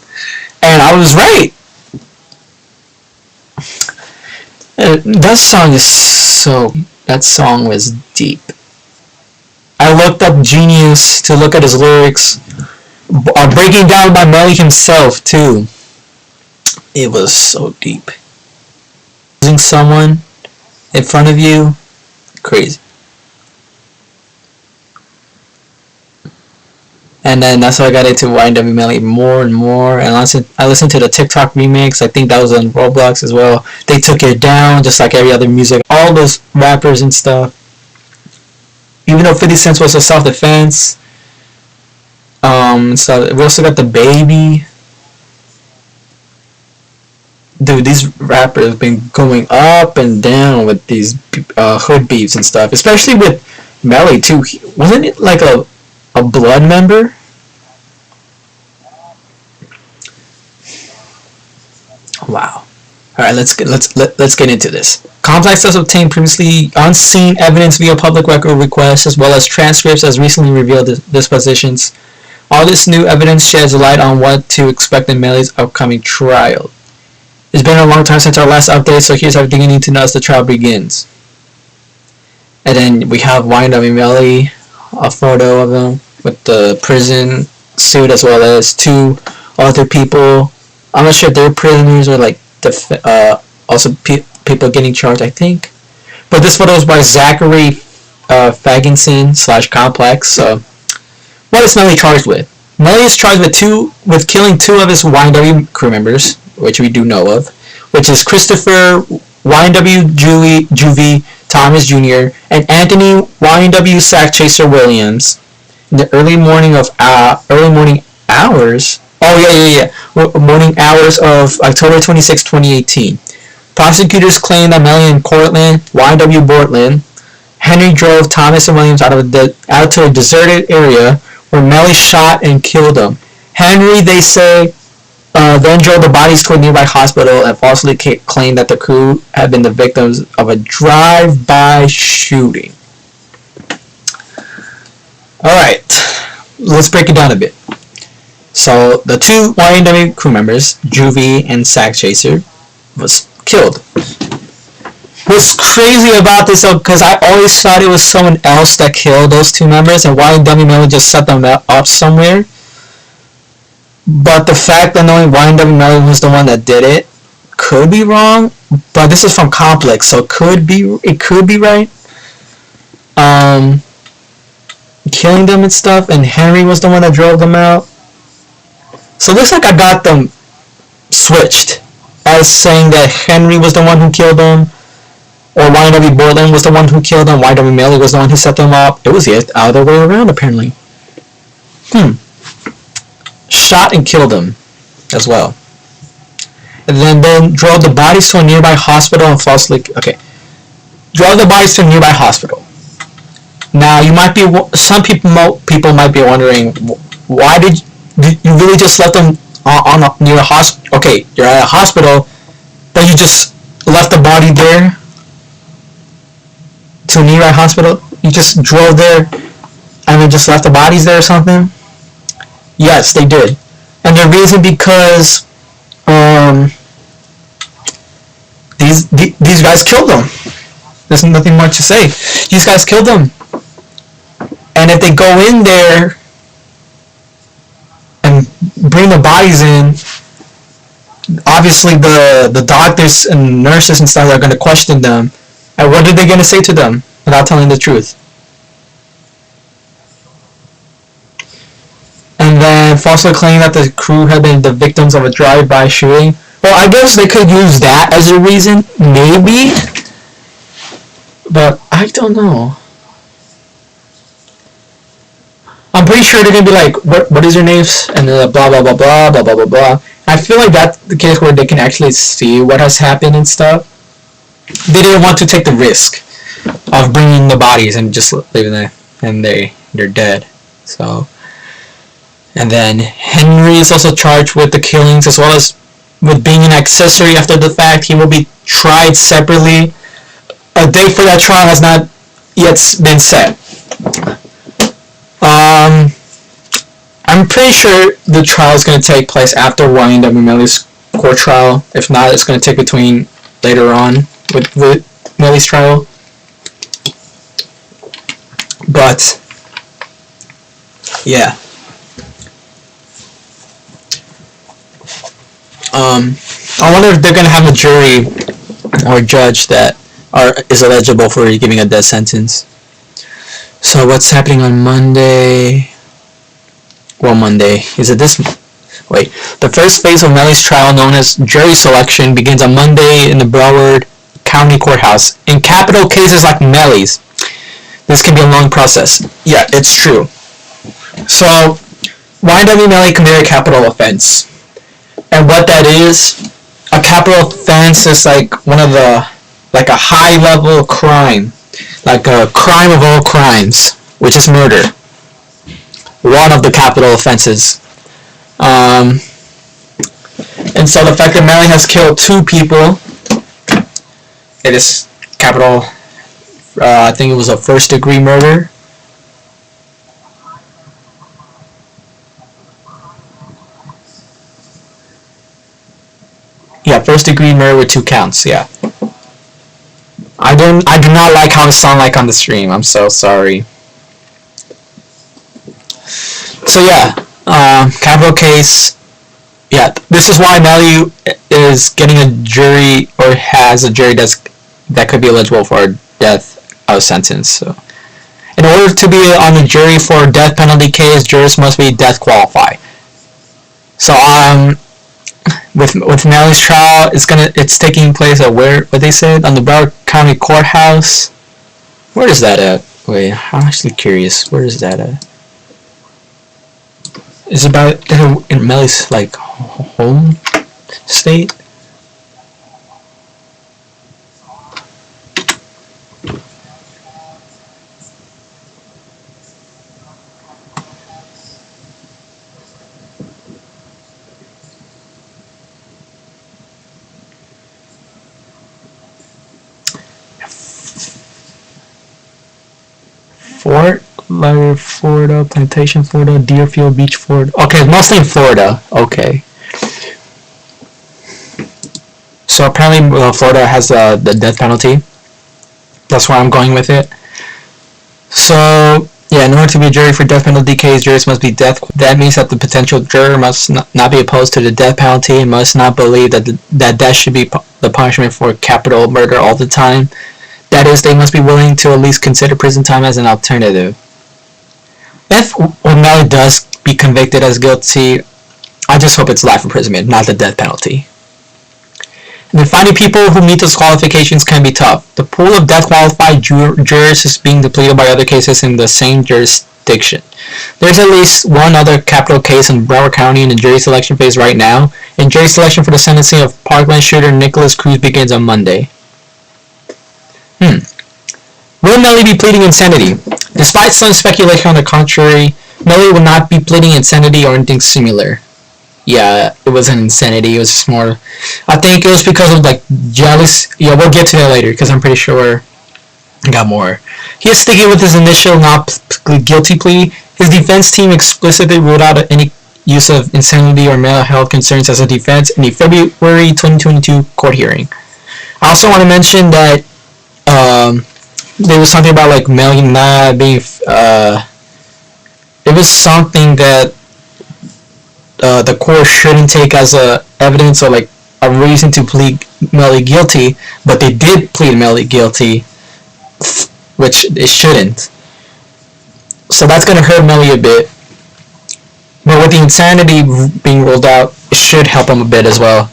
And I was right. That song was deep. I looked up Genius to look at his lyrics, breaking down by Melly himself too. It was so deep. Losing someone in front of you, crazy. And then that's how I got into YNW Melly more and more. And I listened to the TikTok remix. I think that was on Roblox as well. They took it down just like every other music. All those rappers and stuff. Even though 50 Cent was a self-defense. So we also got the Baby. Dude, these rappers have been going up and down with these hood beefs and stuff. Especially with Melly too. Wasn't it like a blood member? Wow. Alright, let's get into this. Complex has obtained previously unseen evidence via public record requests as well as transcripts as recently revealed dispositions. All this new evidence sheds light on what to expect in Melly's upcoming trial. It's been a long time since our last update, so here's everything you need to know as the trial begins. And then we have YNW Melly, a photo of him with the prison suit as well as 2 other people. I'm not sure if they're prisoners or like also people getting charged, I think. But this photo is by Zachary Fagenson / Complex. So what is Melly charged with? Melly is charged with killing 2 of his YNW crew members, which we do know of, which is Christopher YNW Juvie Thomas Jr. and Anthony YNW Sack Chaser Williams in the early morning hours. Morning hours of October 26, 2018. Prosecutors claim that Melly and Cortland, YNW Bortland, Henry drove Thomas and Williams out to a deserted area where Melly shot and killed them. Henry, they say, then drove the bodies to a nearby hospital and falsely claimed that the crew had been the victims of a drive-by shooting. Alright, let's break it down a bit. So, the two YNW crew members, Juvie and Sack Chaser, was killed. What's crazy about this, though, because I always thought it was someone else that killed those two members, and YNW Melly just set them up somewhere. But the fact that knowing YNW Melly was the one that did it could be wrong, but this is from Complex, so it could be right. Killing them and stuff, and Henry was the one that drove them out. So it looks like I got them switched, as saying that Henry was the one who killed them, or YNW Borland was the one who killed them, YNW Melly was the one who set them up. It was the other way around, apparently. Shot and killed them as well. And then drove the bodies to a nearby hospital and falsely... Okay. Drove the bodies to a nearby hospital. Now, some people might be wondering, why did you really just let them near a hospital? Okay, you're at a hospital, but you just left the body there to a nearby hospital? You just drove there and then just left the bodies there or something? Yes, they did. And the reason because these guys killed them. There's nothing much to say. These guys killed them. And if they go in there and bring the bodies in, obviously the doctors and nurses and stuff are going to question them. And what are they going to say to them without telling the truth? And then falsely claiming that the crew had been the victims of a drive-by shooting. Well, I guess they could use that as a reason, maybe. But I don't know. I'm pretty sure they're gonna be like, what is your names? And then blah blah blah blah blah blah blah blah. I feel like that's the case where they can actually see what has happened and stuff. They didn't want to take the risk of bringing the bodies and just leaving them, and they're dead. So, and then Henry is also charged with the killings as well as with being an accessory after the fact. He will be tried separately. A date for that trial has not yet been set. I'm pretty sure the trial is going to take place after YNW Melly's court trial. If not, it's going to take between later on with Melly's trial. But yeah. I wonder if they're going to have a jury or judge that is eligible for giving a death sentence. So what's happening on Monday? Well, Monday. Is it this? Wait. The first phase of Melly's trial, known as jury selection, begins on Monday in the Broward County Courthouse. In capital cases like Melly's, this can be a long process. Yeah, it's true. So, YNW Melly committed a capital offense. And what that is, a capital offense is like like a high level crime. Like a crime of all crimes, which is murder. One of the capital offenses. And so the fact that Melly has killed 2 people, it is capital, I think it was a first degree murder. Yeah, first degree murder with 2 counts, yeah. I do not like how it sounds like on the stream. I'm so sorry. So yeah, capital case. Yeah, this is why Melly is getting a jury or has a jury that could be eligible for a death sentence. So, in order to be on the jury for a death penalty case, jurors must be death qualified. So with Melly's trial, it's taking place at what they said on the Broward County Courthouse. Where is that at? Wait, I'm actually curious. Where is that at? Is it about in Melly's like home state? Larry, Florida, Plantation, Florida, Deerfield Beach, Florida. Okay, mostly in Florida. Okay. So apparently Florida has the death penalty. That's why I'm going with it. So, yeah, in order to be a jury for death penalty case, jurors must be death. That means that the potential juror must not be opposed to the death penalty and must not believe that death should be the punishment for capital murder all the time. That is, they must be willing to at least consider prison time as an alternative. If Melly does be convicted as guilty, I just hope it's life imprisonment, not the death penalty. And then finding people who meet those qualifications can be tough. The pool of death-qualified jurors is being depleted by other cases in the same jurisdiction. There's at least one other capital case in Broward County in the jury selection phase right now, and jury selection for the sentencing of Parkland shooter Nicholas Cruz begins on Monday. Will Melly be pleading insanity? Despite some speculation on the contrary, Melly will not be pleading insanity or anything similar. Yeah, it wasn't insanity, it was just more... I think it was because of, like, jealous... Yeah, we'll get to that later, because I'm pretty sure I got more. He is sticking with his initial not guilty plea. His defense team explicitly ruled out any use of insanity or mental health concerns as a defense in the February 2022 court hearing. I also want to mention that there was something about, like, Melly not being... it was something that the court shouldn't take as evidence or like a reason to plead Melly guilty, but they did plead Melly guilty, which it shouldn't. So that's gonna hurt Melly a bit. But with the insanity being ruled out, it should help him a bit as well.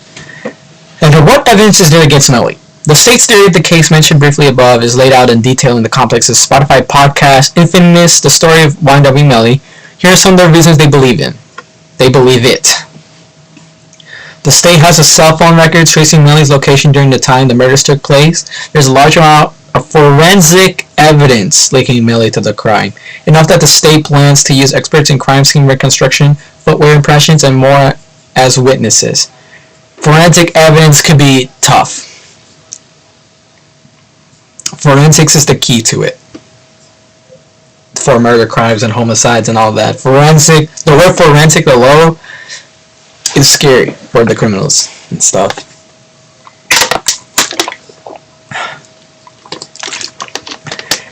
And what evidence is there against Melly? The state's theory of the case mentioned briefly above is laid out in detail in the complex's Spotify podcast, Infamous, The Story of YNW Melly. Here are some of the reasons they believe in. They believe it. The state has a cell phone record tracing Melly's location during the time the murders took place. There's a large amount of forensic evidence linking Melly to the crime, enough that the state plans to use experts in crime scene reconstruction, footwear impressions, and more as witnesses. Forensic evidence could be tough. Forensics is the key to it. For murder crimes and homicides and all that. The word forensic alone is scary for the criminals and stuff.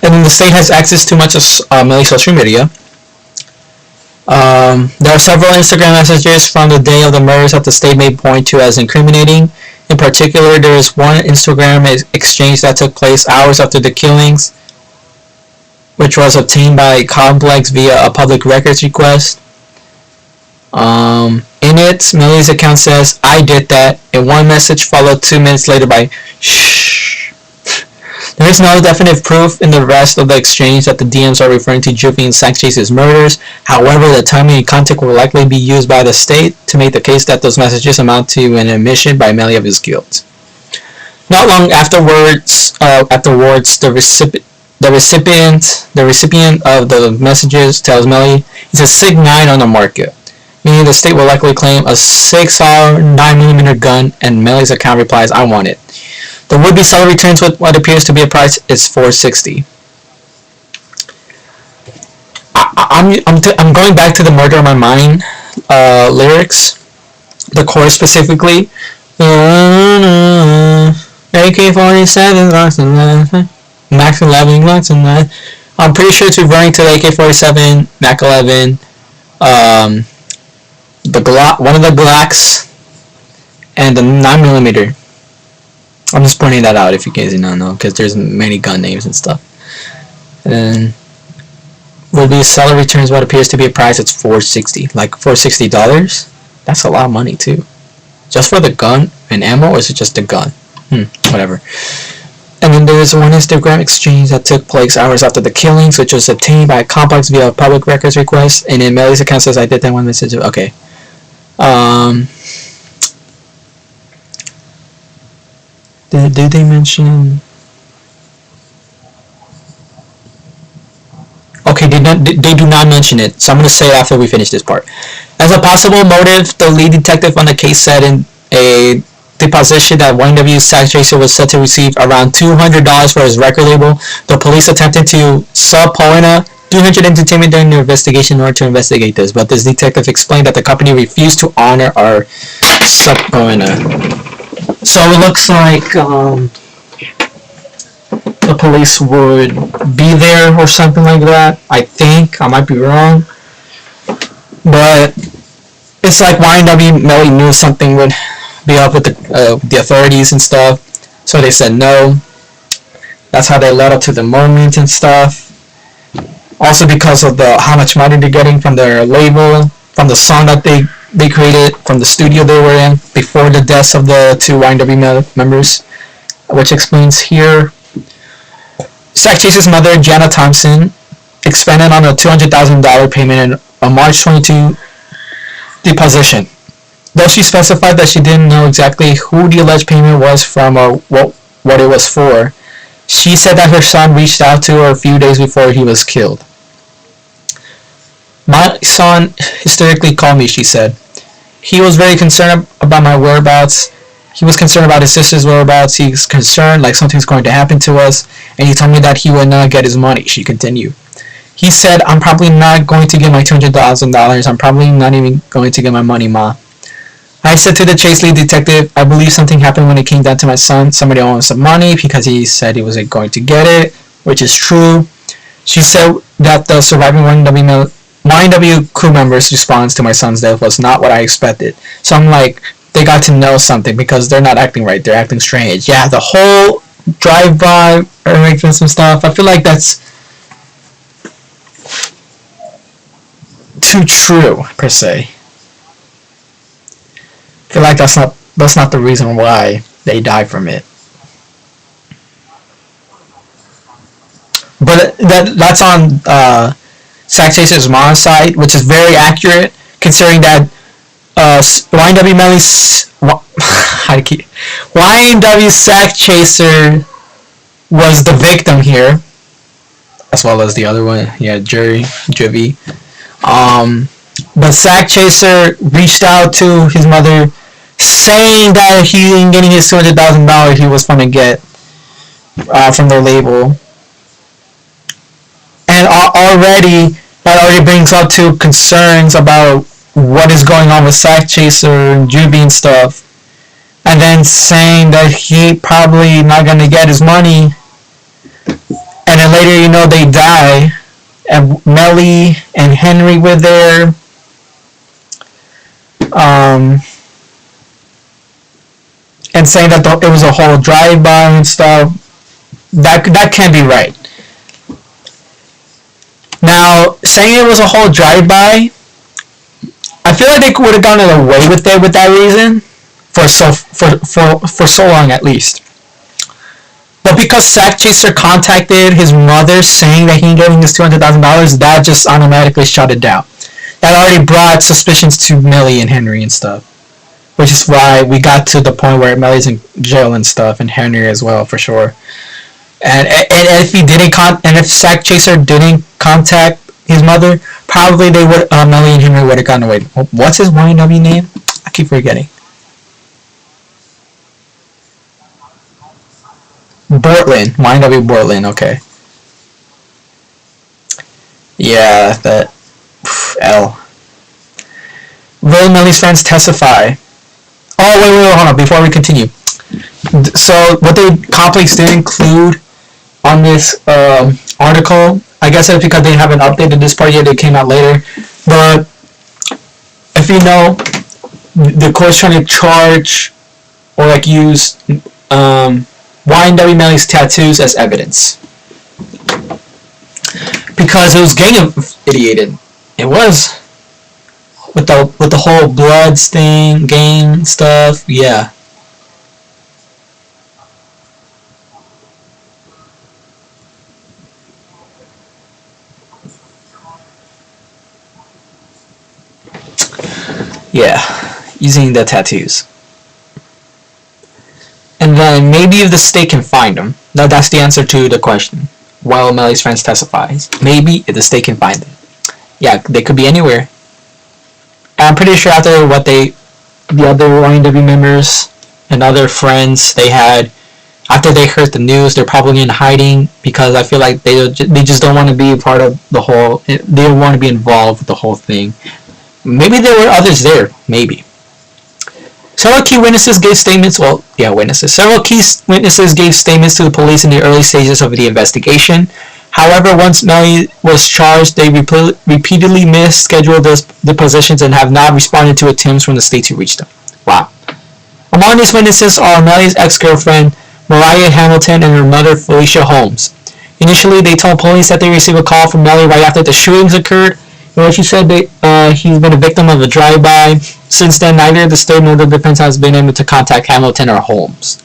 And then the state has access to much of Melly's social media. There are several Instagram messages from the day of the murders that the state may point to as incriminating. In particular, there is one Instagram exchange that took place hours after the killings, which was obtained by Complex via a public records request. In it, Melly's account says, "I did that," and one message followed 2 minutes later by "shh." There is no definitive proof in the rest of the exchange that the DMs are referring to Juvie and Sanchez's murders. However, the timing and context will likely be used by the state to make the case that those messages amount to an admission by Melly of his guilt. Not long afterwards, the recipient of the messages tells Melly it's a SIG 9 on the market, meaning the state will likely claim a 6R 9mm gun, and Melly's account replies, "I want it." The would-be seller returns with what appears to be a price. It's $460. I'm going back to the Murder on My Mind lyrics, the chorus specifically. AK-47 Glocks and Max 11 Glocks and that. I'm pretty sure it's referring to the AK-47, Mac 11, the Glock, one of the Glocks, and the 9mm. I'm just pointing that out if you guys don't know, because there's many gun names and stuff. And then will be seller returns what appears to be a price. It's $460, like $460. That's a lot of money too, just for the gun and ammo, or is it just the gun? Whatever. And then there was one Instagram exchange that took place hours after the killings, which was obtained by a Complex via a public records request. And in Melly's account says, "I did that one message." Okay. Did they mention? Okay, they do not mention it, so I'm going to say it after we finish this part. As a possible motive, the lead detective on the case said in a deposition that YNW Sax Chaser was said to receive around $200 for his record label. The police attempted to subpoena 300 Entertainment during their investigation in order to investigate this, but this detective explained that the company refused to honor our subpoena. So it looks like the police would be there or something like that. I think I might be wrong, but it's like YNW Melly knew something would be up with the authorities and stuff, so they said no. That's how they led up to the moment and stuff. Also because of how much money they're getting from their label, from the song that they created, from the studio they were in before the deaths of the two YNW members, which explains here. Zach Chase's mother, Jana Thompson, expanded on a $200,000 payment in a March 22 deposition. Though she specified that she didn't know exactly who the alleged payment was from or what it was for, she said that her son reached out to her a few days before he was killed. My son hysterically called me, she said. He was very concerned about my whereabouts. He was concerned about his sister's whereabouts. He's concerned like something's going to happen to us. And he told me that he would not get his money, she continued. He said, I'm probably not going to get my $200,000. I'm probably not even going to get my money, Ma. I said to the Chase Lee detective, I believe something happened when it came down to my son. Somebody owed him some money because he said he wasn't going to get it, which is true. She said that the surviving YNW crew members' response to my son's death was not what I expected. So I'm like, they got to know something because they're not acting right. They're acting strange. Yeah, the whole drive-by arrangements and stuff, I feel like that's too true, per se. I feel like that's not the reason why they died from it. But that's on Zach Chaser's mom's side, which is very accurate, considering that YNW Melly's YNW Zach Chaser was the victim here, as well as the other one, yeah, Jivy. But Zach Chaser reached out to his mother, saying that he ain't getting his $200,000 he was going to get from their label. And that already brings up to concerns about what is going on with Zach Chaser and Juby and stuff. And then saying that he probably not going to get his money. And then later, they die. And Melly and Henry were there. And saying that it was a whole drive-by and stuff. That can't be right. Now, saying it was a whole drive-by, I feel like they would have gotten away with it with that reason for so long at least. But because Zach Chaser contacted his mother saying that he ain't getting his $200,000, that just automatically shut it down. That already brought suspicions to Melly and Henry and stuff. Which is why we got to the point where Melly's in jail and stuff, and Henry as well, for sure. And if if Zach Chaser didn't contact his mother, probably Melly and Henry would have gotten away. What's his YNW name? I keep forgetting. Bortland. YNW Bortland, okay. Yeah, that L. Will Melly's friends testify? Oh, wait, hold on, before we continue. So, what the complex did include on this article, I guess it's because they haven't updated this part yet, it came out later, but if you know, the court's trying to charge or use YNW Melly's tattoos as evidence. Because it was gang affiliated. It was. With the whole blood stain, gang stuff, yeah. Yeah, using the tattoos. And then maybe if the state can find them. Now that's the answer to the question. While Melly's friends testifies. Maybe if the state can find them. Yeah, they could be anywhere. I'm pretty sure after the other YNW members and other friends, they had after they heard the news, they're probably in hiding because I feel like they just don't want to be a part of the whole. They don't want to be involved with the whole thing. Maybe there were others there. Maybe. Several key witnesses gave statements. Well, yeah, witnesses. Several key witnesses gave statements to the police in the early stages of the investigation. However, once Melly was charged, they repeatedly missed scheduled depositions and have not responded to attempts from the state to reach them. Wow. Among these witnesses are Melly's ex-girlfriend, Mariah Hamilton, and her mother, Felicia Holmes. Initially, they told police that they received a call from Melly right after the shootings occurred, in which he said he's been a victim of a drive-by. Since then, neither the state nor the defense has been able to contact Hamilton or Holmes.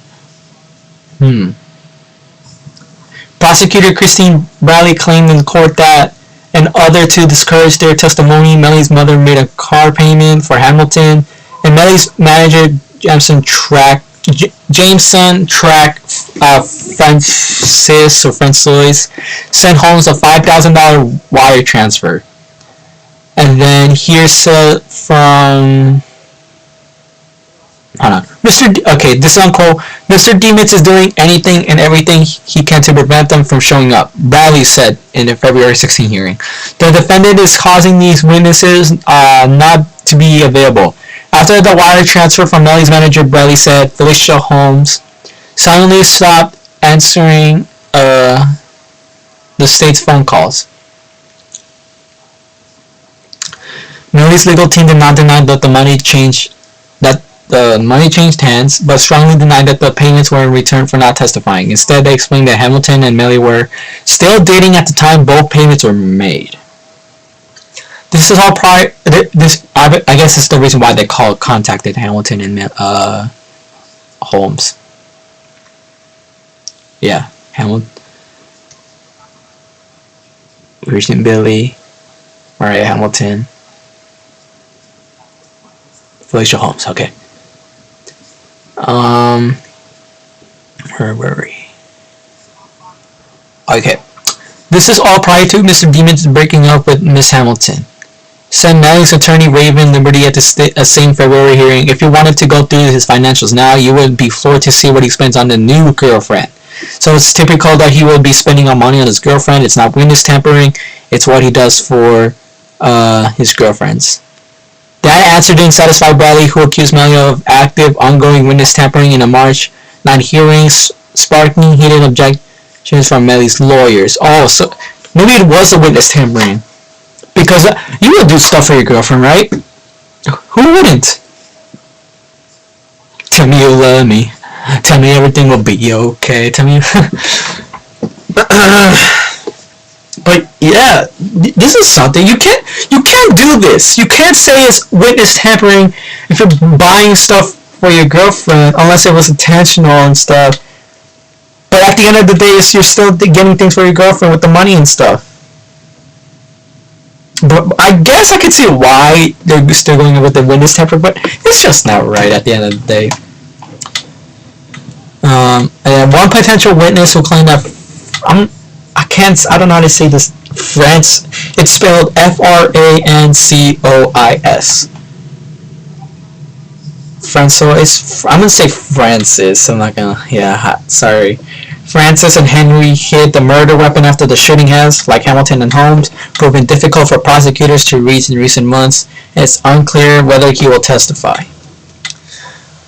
Prosecutor Christine Bradley claimed in court that, in order to discourage their testimony, Melly's mother made a car payment for Hamilton, and Melly's manager, Jameson Track Francis, sent Holmes a $5,000 wire transfer. And then here's from... Hold on. This is unquote. Mr. Demitz is doing anything and everything he can to prevent them from showing up, Bradley said in the February 16 hearing. The defendant is causing these witnesses not to be available. After the wire transfer from Melly's manager, Bradley said Felicia Holmes suddenly stopped answering the state's phone calls. Melly's legal team did not deny that the money changed hands, but strongly denied that the payments were in return for not testifying. Instead, they explained that Hamilton and Melly were still dating at the time both payments were made. This is all prior. I guess it's the reason why they contacted Hamilton and Holmes. Yeah, Hamilton, Virgin Billy, Mariah Hamilton, Felicia Holmes. Okay. Where were we? Okay. This is all prior to Mr. Demitz breaking up with Miss Hamilton. Said Melly's attorney Raven Liberty at the same February hearing. If you wanted to go through his financials now, you would be floored to see what he spends on the new girlfriend. So it's typical that he will be spending money on his girlfriend. It's not witness tampering. It's what he does for his girlfriends. That answer didn't satisfy Bradley, who accused Melly of active, ongoing witness tampering in a March 9 hearing, sparking heated objections from Melly's lawyers. Oh, so maybe it was a witness tampering. Because you would do stuff for your girlfriend, right? Who wouldn't? Tell me you love me. Tell me everything will be okay. Tell me. But yeah, this is something you can't do this. You can't say it's witness tampering if you're buying stuff for your girlfriend, unless it was intentional and stuff. But at the end of the day, you're still getting things for your girlfriend with the money and stuff. But I guess I could see why they're still going with the witness tampering, but it's just not right at the end of the day. And one potential witness who claimed that I don't know how to say this. France. It's spelled Francois. Francois. I'm gonna say Francis. I'm not gonna. Yeah, sorry. Francis and Henry hid the murder weapon after the shooting has, like Hamilton and Holmes, proven difficult for prosecutors to reach in recent months. It's unclear whether he will testify.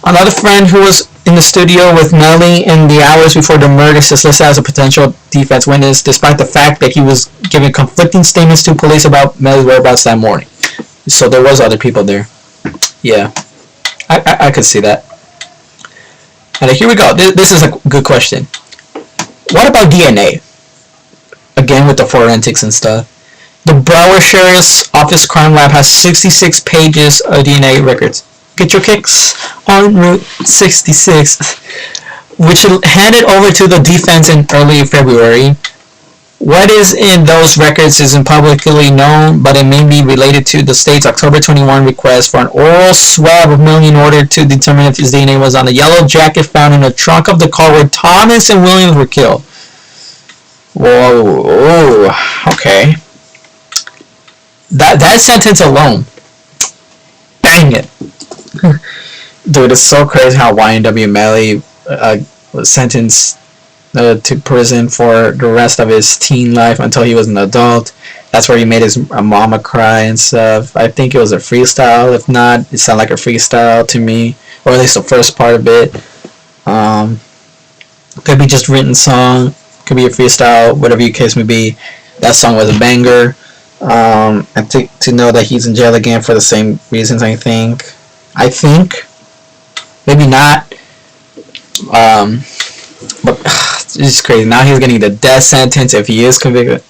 Another friend who was in the studio with Melly in the hours before the murder is listed as a potential defense witness, despite the fact that he was giving conflicting statements to police about Melly's whereabouts that morning. So there was other people there. Yeah, I could see that. And here we go. This is a good question. What about DNA? Again, with the forensics and stuff. The Broward Sheriff's Office Crime Lab has 66 pages of DNA records. Get your kicks on Route 66, which handed over to the defense in early February. What is in those records isn't publicly known, but it may be related to the state's October 21 request for an oral swab of Melly in order to determine if his DNA was on the yellow jacket found in the trunk of the car where Thomas and Williams were killed. Whoa, okay. That sentence alone. Dang it. Dude, it's so crazy how YNW and Melly was sentenced to prison for the rest of his teen life until he was an adult. That's where he made his mama cry and stuff. I think it was a freestyle. If not, it sounded like a freestyle to me, or at least the first part of it. Could be just written song, could be a freestyle, whatever your case may be. That song was a banger. And to know that he's in jail again for the same reasons, I think, maybe not. But it's crazy. Now he's getting the death sentence if he is convicted.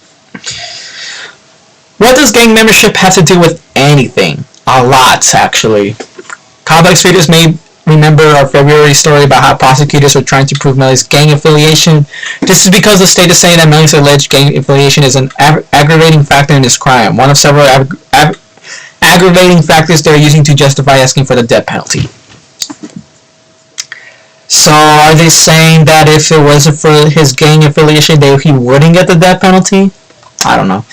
What does gang membership have to do with anything? A lot, actually. Complex readers may remember our February story about how prosecutors were trying to prove Melly's gang affiliation. This is because the state is saying that Melly's alleged gang affiliation is an aggravating factor in this crime, one of several aggravating factors they're using to justify asking for the death penalty. So are they saying that if it wasn't for his gang affiliation, he wouldn't get the death penalty? I don't know.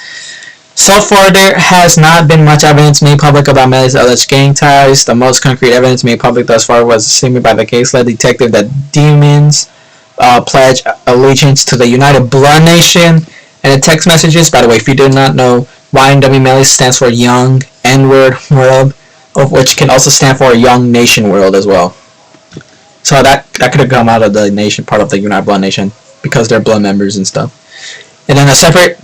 So far, there has not been much evidence made public about Melly's alleged gang ties. The most concrete evidence made public thus far was a statement by the case-led detective that demons pledge allegiance to the United Blood Nation, and the text messages. By the way, if you did not know, YNW Melly stands for Young N-Word World, which can also stand for Young Nation World as well. So that could have come out of the nation, part of the United Blood Nation, because they're blood members and stuff. And then a separate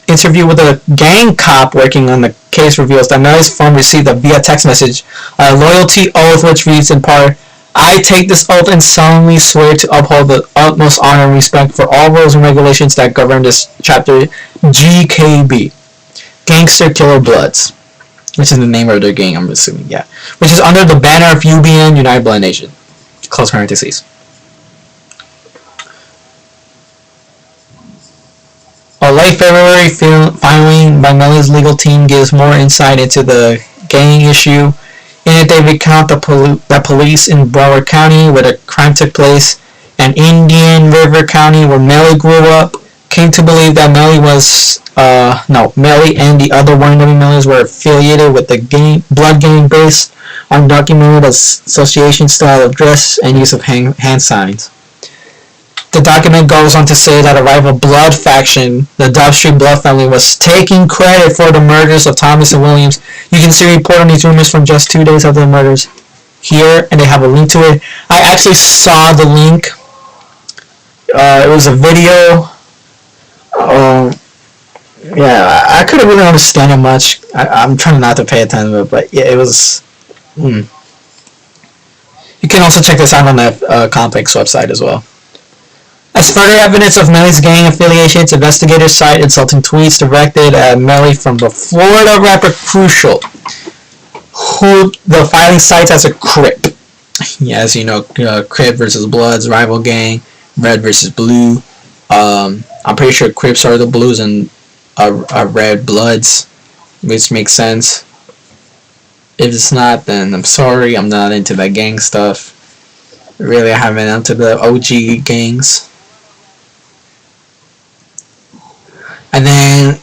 interview with a gang cop working on the case reveals that Melly's phone received a via text message a loyalty oath, which reads in part, "I take this oath and solemnly swear to uphold the utmost honor and respect for all rules and regulations that govern this chapter GKB, Gangster Killer Bloods," which is the name of their gang, I'm assuming, yeah, which is under the banner of UBN, United Blood Nation, close parentheses. A late February filing by Melly's legal team gives more insight into the gang issue. In it, they recount the police in Broward County, where the crime took place, and Indian River County, where Melly grew up, came to believe that Melly and the other YNW Mellys were affiliated with the blood gang based on documented association style of dress and use of hand signs. The document goes on to say that a rival blood faction, the Dove Street Blood family, was taking credit for the murders of Thomas and Williams. You can see a report on these rumors from just 2 days after the murders here, and they have a link to it. I actually saw the link. It was a video. Yeah, I couldn't really understand it much. I'm trying not to pay attention to it, but yeah, it was. You can also check this out on the Complex website as well. As further evidence of Melly's gang affiliations, investigators cite insulting tweets directed at Melly from the Florida rapper Crucial, who the filing cites as a Crip. Yeah, as you know, Crip versus Bloods, rival gang, Red versus Blue. I'm pretty sure Crips are the Blues and are Red Bloods, which makes sense. If it's not, then I'm sorry, I'm not into that gang stuff. Really, I haven't been into the OG gangs. And then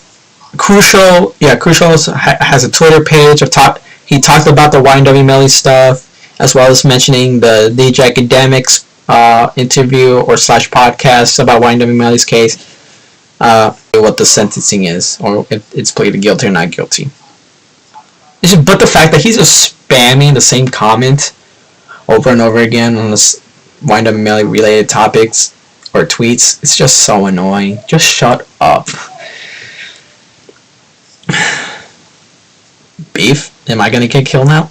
Crucial has a Twitter page he talked about the YNW Melly stuff, as well as mentioning the DJ Academics interview or / podcast about YNW Melly's case, what the sentencing is, or if it's pleaded guilty or not guilty. But the fact that he's just spamming the same comment over and over again on this YNW Melly related topics or tweets, it's just so annoying. Just shut up. Beef? Am I gonna get killed now?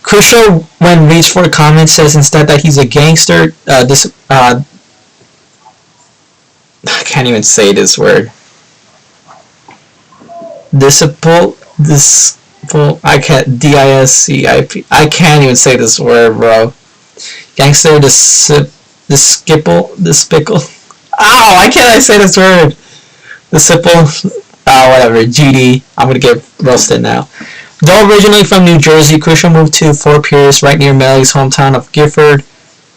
Crucial, when reached for a comment, says instead that he's a gangster. I can't even say this word. I can't. DISCIP. I can't even say this word, bro. Gangster, despicable. Ow! Why can't I say this word? Despicable. Whatever. GD. I'm gonna get roasted now. Though originally from New Jersey, Crucial moved to Fort Pierce, right near Melly's hometown of Gifford,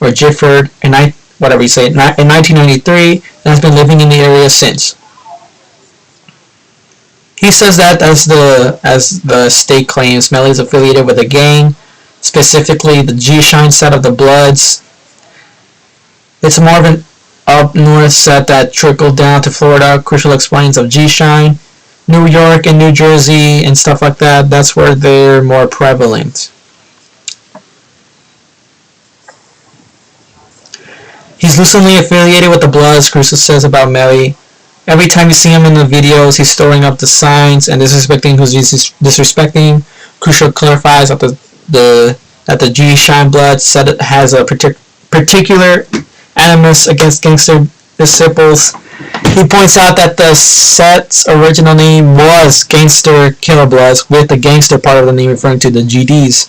in 1993, and has been living in the area since. He says that as the state claims, Melly is affiliated with a gang, specifically the G-Shine set of the Bloods, It's more of an up north set that trickled down to Florida. Crucial explains of G-Shine, New York and New Jersey and stuff like that. That's where they're more prevalent. He's loosely affiliated with the Bloods, Crucial says about Melly. Every time you see him in the videos, he's storing up the signs and disrespecting who's disrespecting. Crucial clarifies that the G-Shine Blood set has a particular animus against gangster disciples. He points out that the set's original name was Gangster Killer Bloods, with the gangster part of the name referring to the GDs.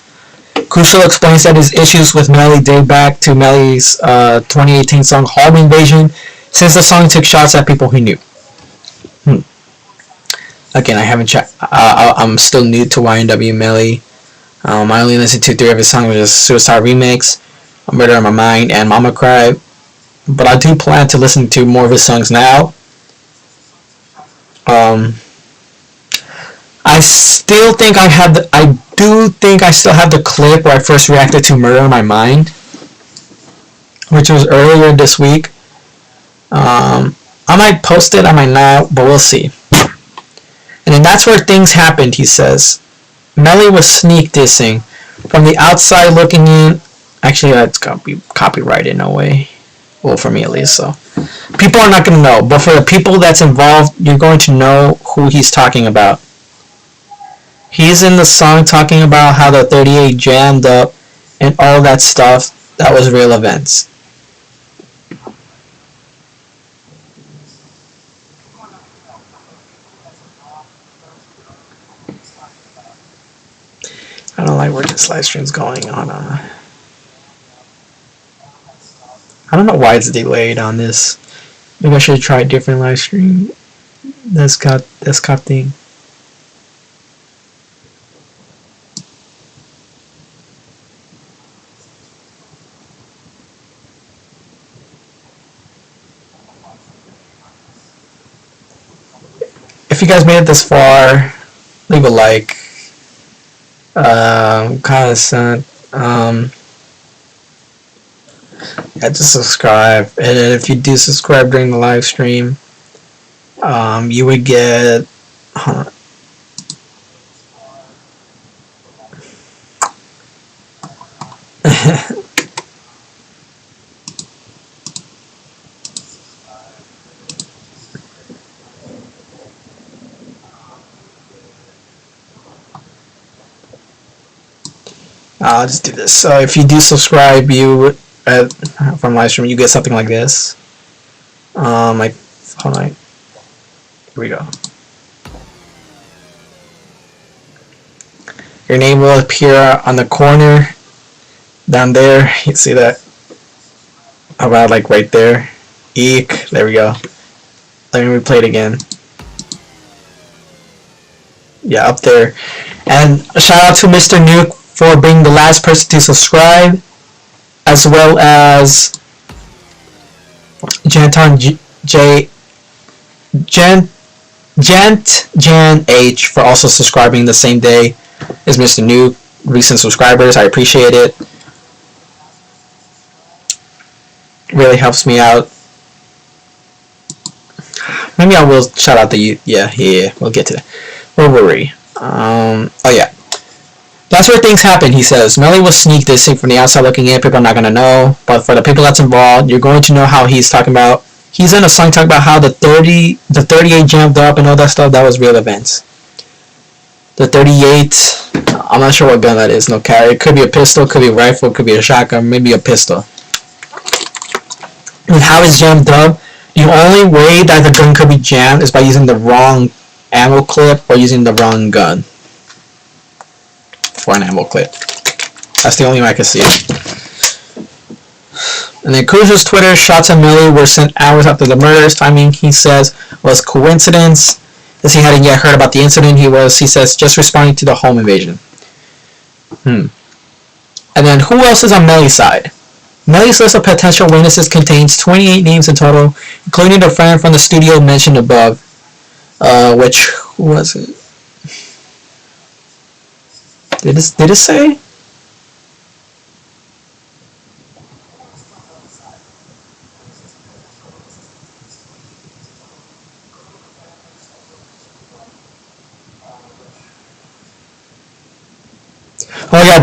Crucial explains that his issues with Melly date back to Melly's 2018 song Home Invasion, since the song took shots at people he knew. Again, I haven't checked. I'm still new to YNW Melly. I only listened to 3 of his songs, which is Suicide Remix, Murder on My Mind, and Mama Cry. But I do plan to listen to more of his songs now. I still think I do think I still have the clip where I first reacted to Murder on My Mind, which was earlier this week. I might post it, I might not, but we'll see. And then that's where things happened, he says. Melly was sneak dissing. From the outside looking in, actually that's got to be copyrighted in a way. Well, for me at least, so. People are not going to know, but for the people that's involved, you're going to know who he's talking about. He's in the song talking about how the 38 jammed up and all that stuff. That was real events. I don't like where this live stream's going on. I don't know why it's delayed on this. Maybe I should try a different live stream. Desktop thing. If you guys made it this far, leave a like. Kind of sent. Yeah, just subscribe. And if you do subscribe during the live stream, you would get. I'll just do this. So if you do subscribe, you from live stream, you get something like this. Like, hold on. Here we go. Your name will appear on the corner down there. You see that? About like right there. Eek. There we go. Let me replay it again. Yeah, up there. And a shout out to Mr. Nuke for being the last person to subscribe, as well as Janton Jan H for also subscribing the same day as Mr. Nuke. Recent subscribers, I appreciate it. Really helps me out. Maybe I will shout out to you. Yeah, we'll get to that. Where were we? Oh yeah. That's where things happen, he says. Melly was sneak dissing from the outside looking in. People are not going to know. But for the people that's involved, you're going to know how he's talking about. He's in a song talking about how the 38 jammed up and all that stuff. That was real events. The 38, I'm not sure what gun that is. No carry. It could be a pistol, could be a rifle, could be a shotgun, maybe a pistol. And how it's jammed up, the only way that the gun could be jammed is by using the wrong ammo clip or using the wrong gun for an ammo clip. That's the only way I can see it. And then Cruiser's Twitter shots at Melly were sent hours after the murders. Timing, he says, was coincidence, as he hadn't yet heard about the incident. He says, just responding to the home invasion. And then who else is on Melly's side? Melly's list of potential witnesses contains 28 names in total, including the friend from the studio mentioned above. Which, who was it? Did it say?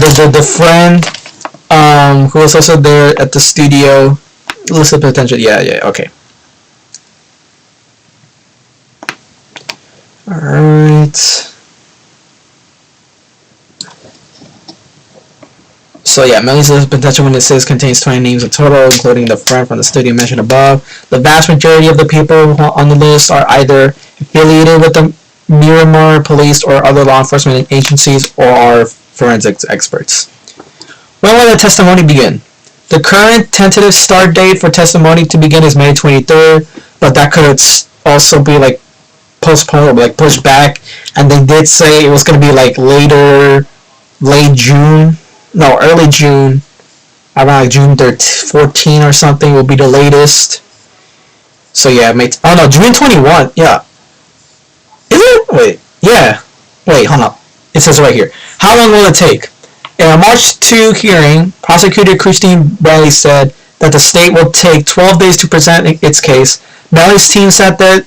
the friend who was also there at the studio. List of potential. Yeah, okay. Alright. So yeah, Melly's list of potential witnesses contains 20 names in total, including the friend from the studio mentioned above. The vast majority of the people on the list are either affiliated with the Miramar police or other law enforcement agencies or are forensics experts. When will the testimony begin? The current tentative start date for testimony to begin is May 23rd, but that could also be like postponed, like pushed back, and they did say it was going to be like late June, no, early June, around like June 14 or something will be the latest. So yeah, June 21, yeah. Is it? Wait, yeah. Wait, hold up. It says right here. How long will it take? In a March 2 hearing, Prosecutor Christine Melly said that the state will take 12 days to present its case. Melly's team said that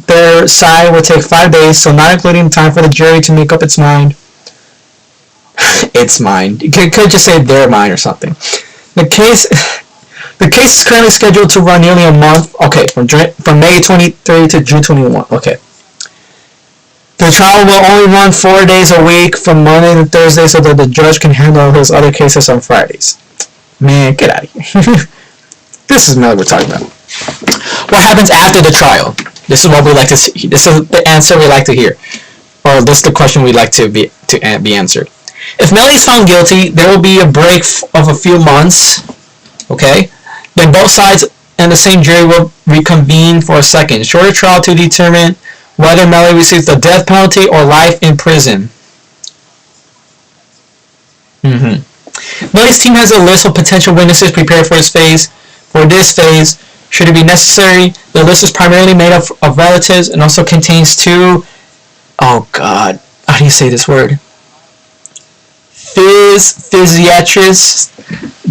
their side will take 5 days, so not including time for the jury to make up its mind. Its mind. You could just say their mind or something. The case is currently scheduled to run nearly a month. Okay, from May 23 to June 21. Okay. The trial will only run 4 days a week from Monday to Thursday so that the judge can handle his other cases on Fridays. Man, get out of here. This is Melly we're talking about. What happens after the trial? This is what we like to see. This is the answer we like to hear. Or this is the question we'd like to be answered. If Melly is found guilty, there will be a break of a few months. Okay? Then both sides and the same jury will reconvene for a second shorter trial to determine whether Melly receives the death penalty or life in prison. Melly's team has a list of potential witnesses prepared for this phase. Should it be necessary, the list is primarily made up of relatives and also contains two, oh god, how do you say this word? Physiatrists.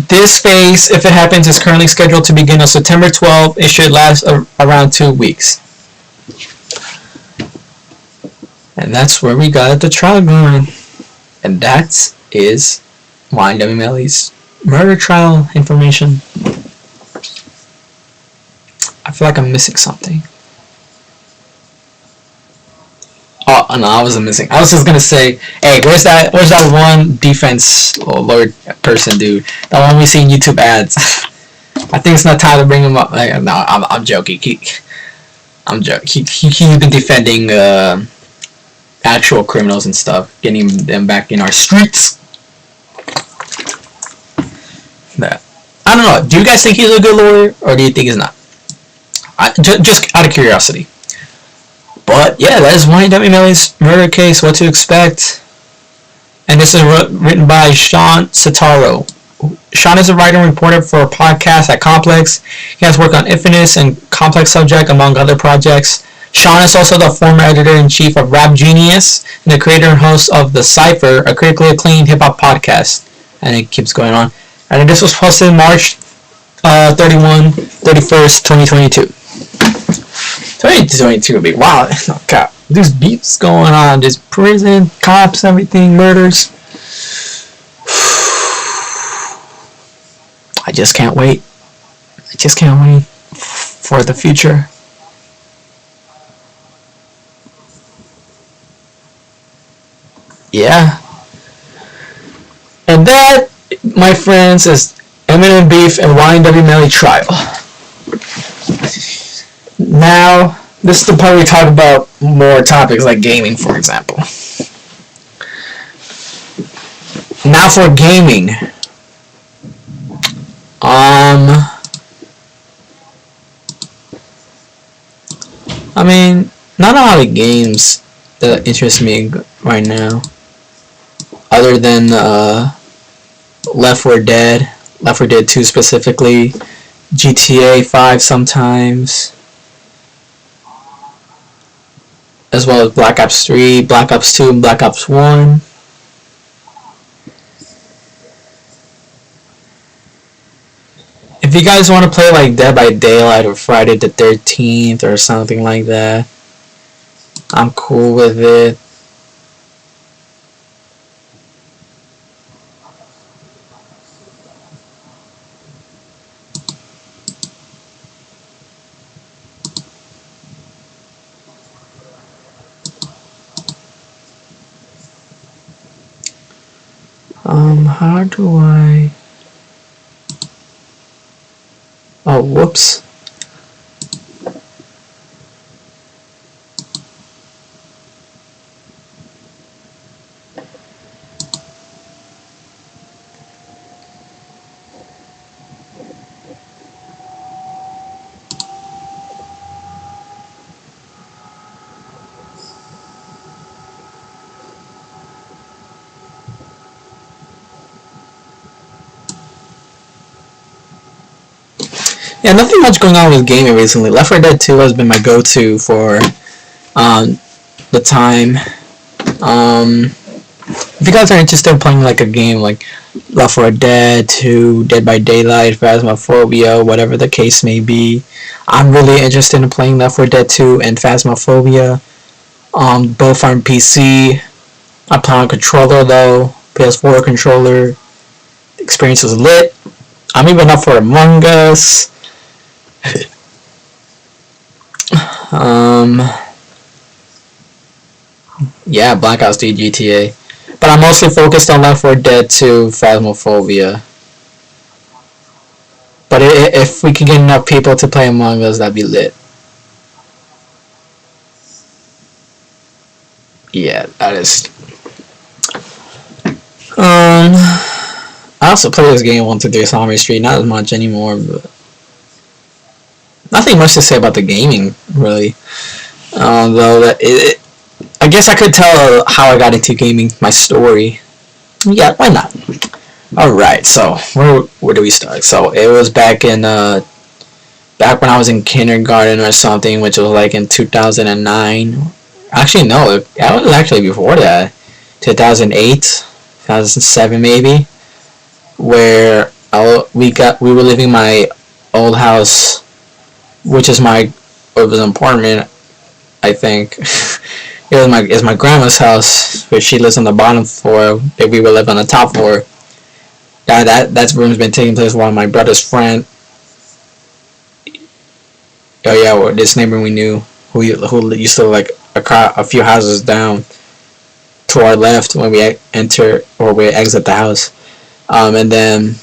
This phase, if it happens, is currently scheduled to begin on September 12th. It should last around 2 weeks. And that's where we got the trial going. And that is YNW Melly's murder trial information. I feel like I'm missing something. Oh no, I wasn't missing. I was just gonna say, hey, where's that one defense lawyer person, dude? That one we see in YouTube ads. I think it's not time to bring him up. No, I'm joking. I'm joking. He's been defending actual criminals and stuff, getting them back in our streets. But I don't know. Do you guys think he's a good lawyer, or do you think he's not? Just out of curiosity. But yeah, that is YNW Melly's murder case. What to expect? And this is written by Sean Sataro. Sean is a writer and reporter for a podcast at Complex. He has worked on Infamous and Complex Subject, among other projects. Sean is also the former editor-in-chief of Rap Genius and the creator and host of The Cypher, a critically acclaimed hip-hop podcast. And it keeps going on. And this was posted March 31st, 2022. 2022 will be wow. Oh god, there's beats going on. There's prison, cops, everything, murders. I just can't wait. For the future. Yeah. And that, my friends, is Eminem beef and YNW Melly trial. Now, this is the part we talk about more topics like gaming, for example. Now for gaming. I mean, not a lot of games that interest me right now, other than Left 4 Dead 2 specifically, GTA 5 sometimes, as well as Black Ops 3, Black Ops 2, and Black Ops 1. If you guys want to play like Dead by Daylight or Friday the 13th or something like that, I'm cool with it. how do I... Oh, whoops. Yeah, nothing much going on with gaming recently. Left 4 Dead 2 has been my go-to for the time. If you guys are interested in playing like a game like Left 4 Dead 2, Dead by Daylight, Phasmophobia, whatever the case may be, I'm really interested in playing Left 4 Dead 2 and Phasmophobia. Both are on PC. I play on controller though, PS4 controller. The experience was lit. I'm even up for Among Us. Yeah, Black Ops 3 GTA. But I'm mostly focused on Left 4 Dead 2, Phasmophobia. But if we can get enough people to play Among Us, that'd be lit. Yeah, that is. I also play this game 123 Summer Street, not as much anymore, but nothing much to say about the gaming really. Though that I guess I could tell how I got into gaming, my story. Yeah, why not? All right, so where do we start? So it was back when I was in kindergarten or something, which was like in 2009. Actually, no, it was actually before that, 2008, 2007 maybe, where we were living in my old house, which is it was an apartment, I think. It's my grandma's house, where she lives on the bottom floor. If we would live on the top floor. Yeah, that room's been taking place while my brother's friend. Oh yeah, well, this neighbor we knew who used to live like a few houses down to our left when we enter or we exit the house. And then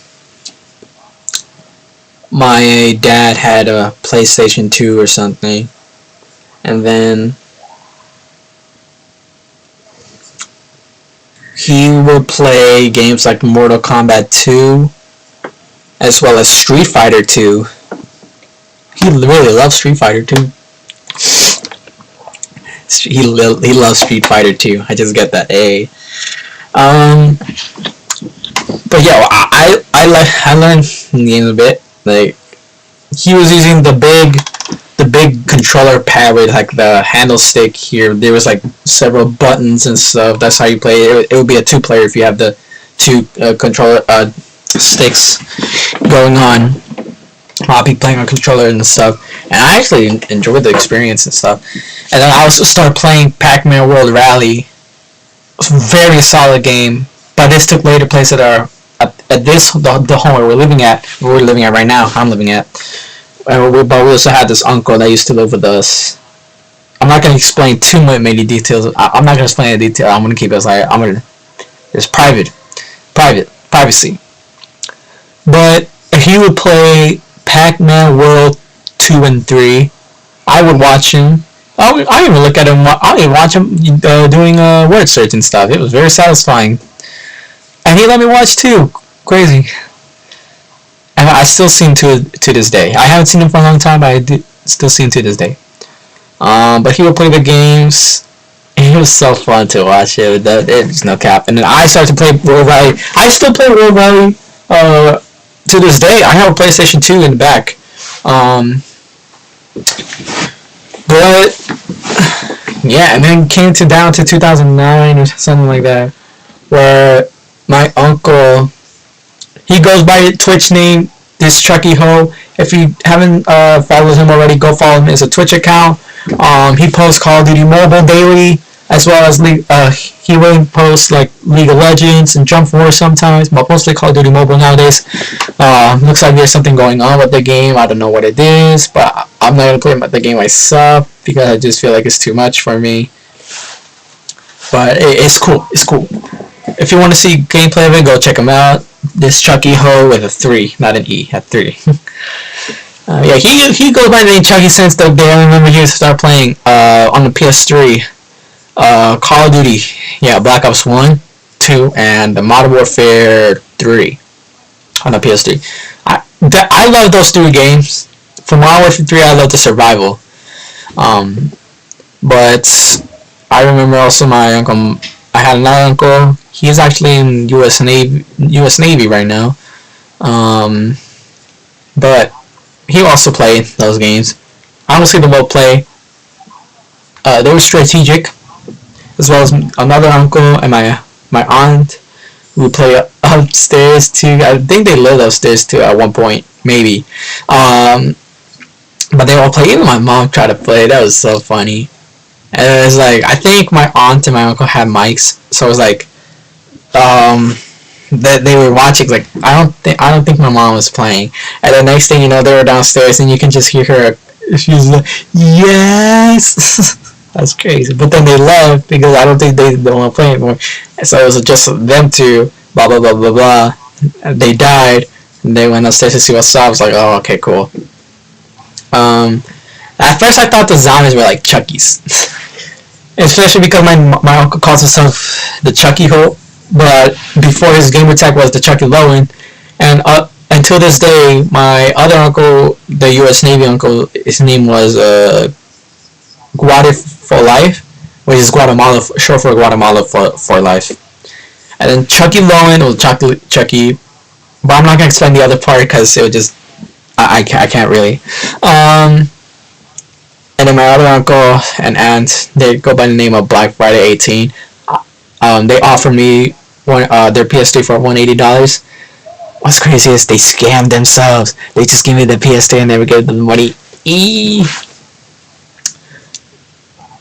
my dad had a PlayStation 2 or something, and then he would play games like Mortal Kombat 2 as well as Street Fighter 2. He really loves Street Fighter 2. He loves Street Fighter 2. I just get that A. But yeah, well, I learned the game a bit. Like, he was using the big controller pad with like the handle stick here. There was like several buttons and stuff. That's how you play it. It would be a 2-player if you have the 2 controller sticks going on. I'll be playing on controller and stuff, and I actually enjoyed the experience and stuff. And then I also started playing Pac-Man World Rally. It was a very solid game, but this took later place at the home where we're living at right now. I'm living at. But we also had this uncle that used to live with us. I'm not gonna explain too many details. I'm not gonna explain the detail. I'm gonna keep it like it's privacy. But if he would play Pac-Man World 2 and 3, I would watch him. I would even look at him. I would watch him doing word search and stuff. It was very satisfying. And he let me watch too. Crazy. And I still see him to this day. I haven't seen him for a long time, but I still see him to this day. But he would play the games. And it was so fun to watch it. There's no cap. And then I started to play World Rally. I still play World Rally to this day. I have a PlayStation 2 in the back. But yeah, and then came down to 2009 or something like that, where my uncle, he goes by a Twitch name, this Chucky Ho. If you haven't followed him already, go follow him. It's a Twitch account. He posts Call of Duty Mobile daily, as well as he will post like League of Legends and Jump Force sometimes, but mostly Call of Duty Mobile nowadays. Looks like there's something going on with the game. I don't know what it is, but I'm not gonna play the game myself because I just feel like it's too much for me. But it's cool. It's cool. If you want to see gameplay of it, go check him out. This Chucky Ho with a 3, not an E, at 3. Yeah, he goes by the name Chucky since the day I remember he used to start playing on the PS3. Call of Duty, yeah, Black Ops 1, 2, and the Modern Warfare 3 on the PS3. I love those 3 games. For Modern Warfare 3, I love the survival. But I remember also my uncle. I had another uncle. He's actually in U.S. Navy right now. But he also played those games. Honestly, they both play. They were strategic, as well as another uncle and my aunt who play upstairs too. I think they lived upstairs too at one point, maybe. But they all play. Even my mom tried to play. That was so funny. And it was like, I think my aunt and my uncle had mics, so it was like, that they were watching. Like, I don't think my mom was playing. And the next thing you know, they were downstairs, and you can just hear her. She's like, yes. That's crazy. But then they left because I don't think they don't want to play anymore. So it was just them two. Blah blah blah blah blah. And they died, and they went upstairs to see what's up. I was like, oh, okay, cool. At first I thought the zombies were like Chucky's. Especially because my uncle calls himself the Chucky Ho, but before his gamer tag was the Chucky Lowen, and until this day, my other uncle, the U.S. Navy uncle, his name was Guade for Life, which is Guatemala, short for Guatemala for life. And then Chucky Lowen was Chucky, but I'm not gonna explain the other part because it would just I can't really. And then my other uncle and aunt, they go by the name of Black Friday 18. They offered me their PS3 for $180. What's crazy is they scammed themselves. They just gave me the PS3 and never gave them the money.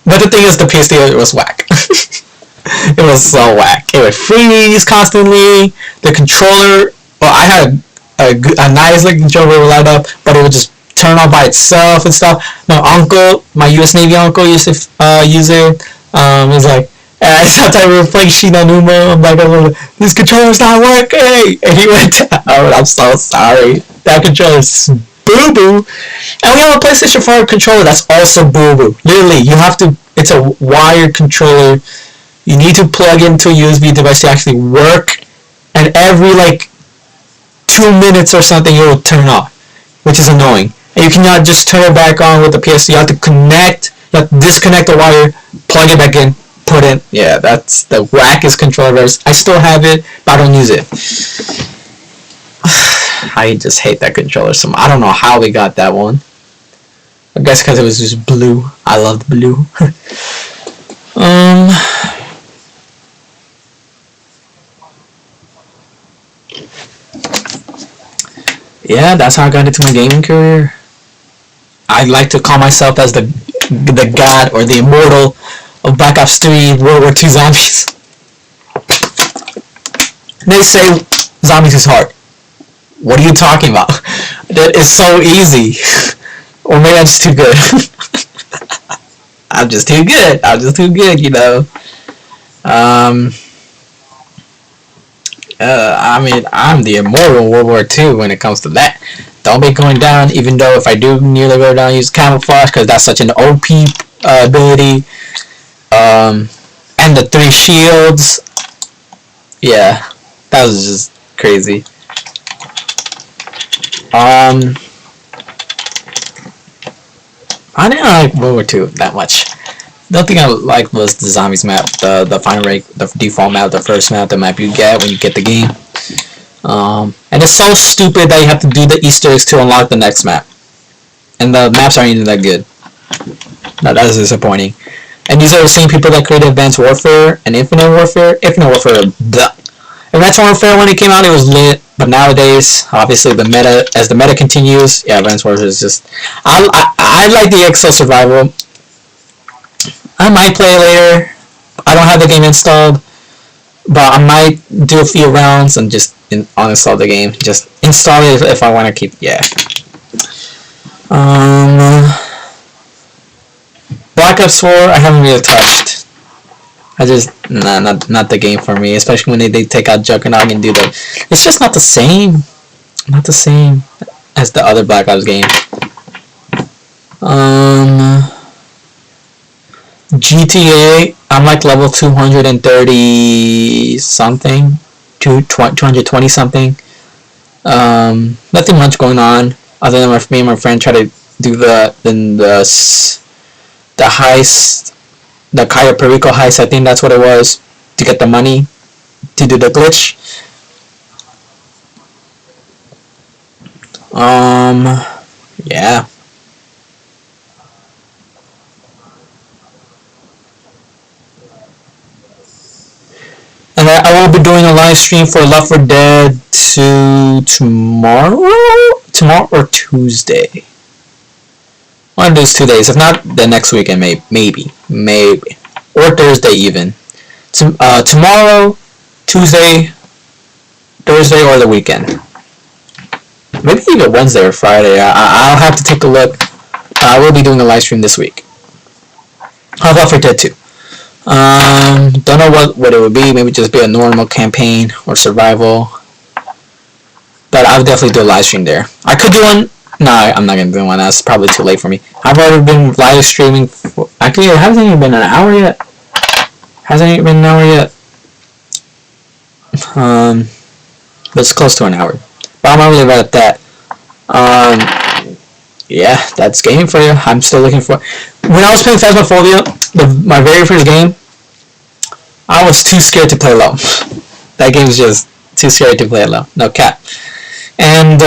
But the thing is, the PS3 was whack. It was so whack. It would freeze constantly. The controller, well, I had a nice looking controller light up, but it would just turn on by itself and stuff. My U.S. Navy uncle used to use it. It was like, sometimes we were playing Shinanuma. I'm like, this controller's not working. And he went, oh, I'm so sorry. That controller's boo-boo. And we have a PlayStation 4 controller that's also boo-boo. Literally, it's a wired controller. You need to plug into a USB device to actually work. And every, 2 minutes or something, it will turn off, which is annoying. And you cannot just turn it back on with the PS3. You have to disconnect the wire, plug it back in, put in. Yeah, that's the wackest controller ever. I still have it, but I don't use it. I just hate that controller so much. I don't know how we got that one. I guess because it was just blue. I loved blue. Yeah, that's how I got into my gaming career. I like to call myself as the god or the immortal of Black Ops 3 World War II zombies. They say zombies is hard. What are you talking about? That is so easy. Or maybe I'm just too good. I'm just too good, you know. I'm the immortal World War II when it comes to that. Don't be going down, even though if I do nearly go down, use camouflage, because that's such an OP ability. And the 3 shields. Yeah, that was just crazy. I didn't like World War II that much. The only thing I liked was the zombies map, the final rate, the default map, the first map, the map you get when you get the game. And it's so stupid that you have to do the Easter eggs to unlock the next map. And the maps aren't even that good. No, that is disappointing. And these are the same people that created Advanced Warfare and Infinite Warfare. Infinite Warfare, bleh. Advanced Warfare, when it came out, it was lit. But nowadays, obviously, as the meta continues, yeah, Advanced Warfare is just... I like the Exo Survival. I might play it later. I don't have the game installed, but I might do a few rounds and just uninstall the game. Just install it if I want to keep. Yeah. Black Ops 4, I haven't really touched. I just not the game for me, especially when they take out Juggernaut and do the. It's just not the same. Not the same as the other Black Ops games. GTA, I'm like level 230 something, 220 something. Nothing much going on other than me and my friend try to do the heist, the Cayo Perico heist. I think that's what it was, to get the money to do the glitch. Yeah. And I will be doing a live stream for Left 4 Dead tomorrow or Tuesday. One of those 2 days. If not, the next weekend, maybe, or Thursday even. Tomorrow, Tuesday, Thursday, or the weekend. Maybe even Wednesday or Friday. I'll have to take a look. I will be doing a live stream this week. I'll Left 4 Dead 2. Don't know what it would be. Maybe just be a normal campaign or survival. But I'll definitely do a live stream there. I could do one. No, I'm not gonna do one. That's probably too late for me. I've already been live streaming. Actually, it hasn't even been an hour yet. But it's close to an hour. But I'm not really right at that. Yeah, that's gaming for you. I'm still looking for. When I was playing Phasmophobia, my very first game, I was too scared to play low. That game's just too scary to play low. No cap. And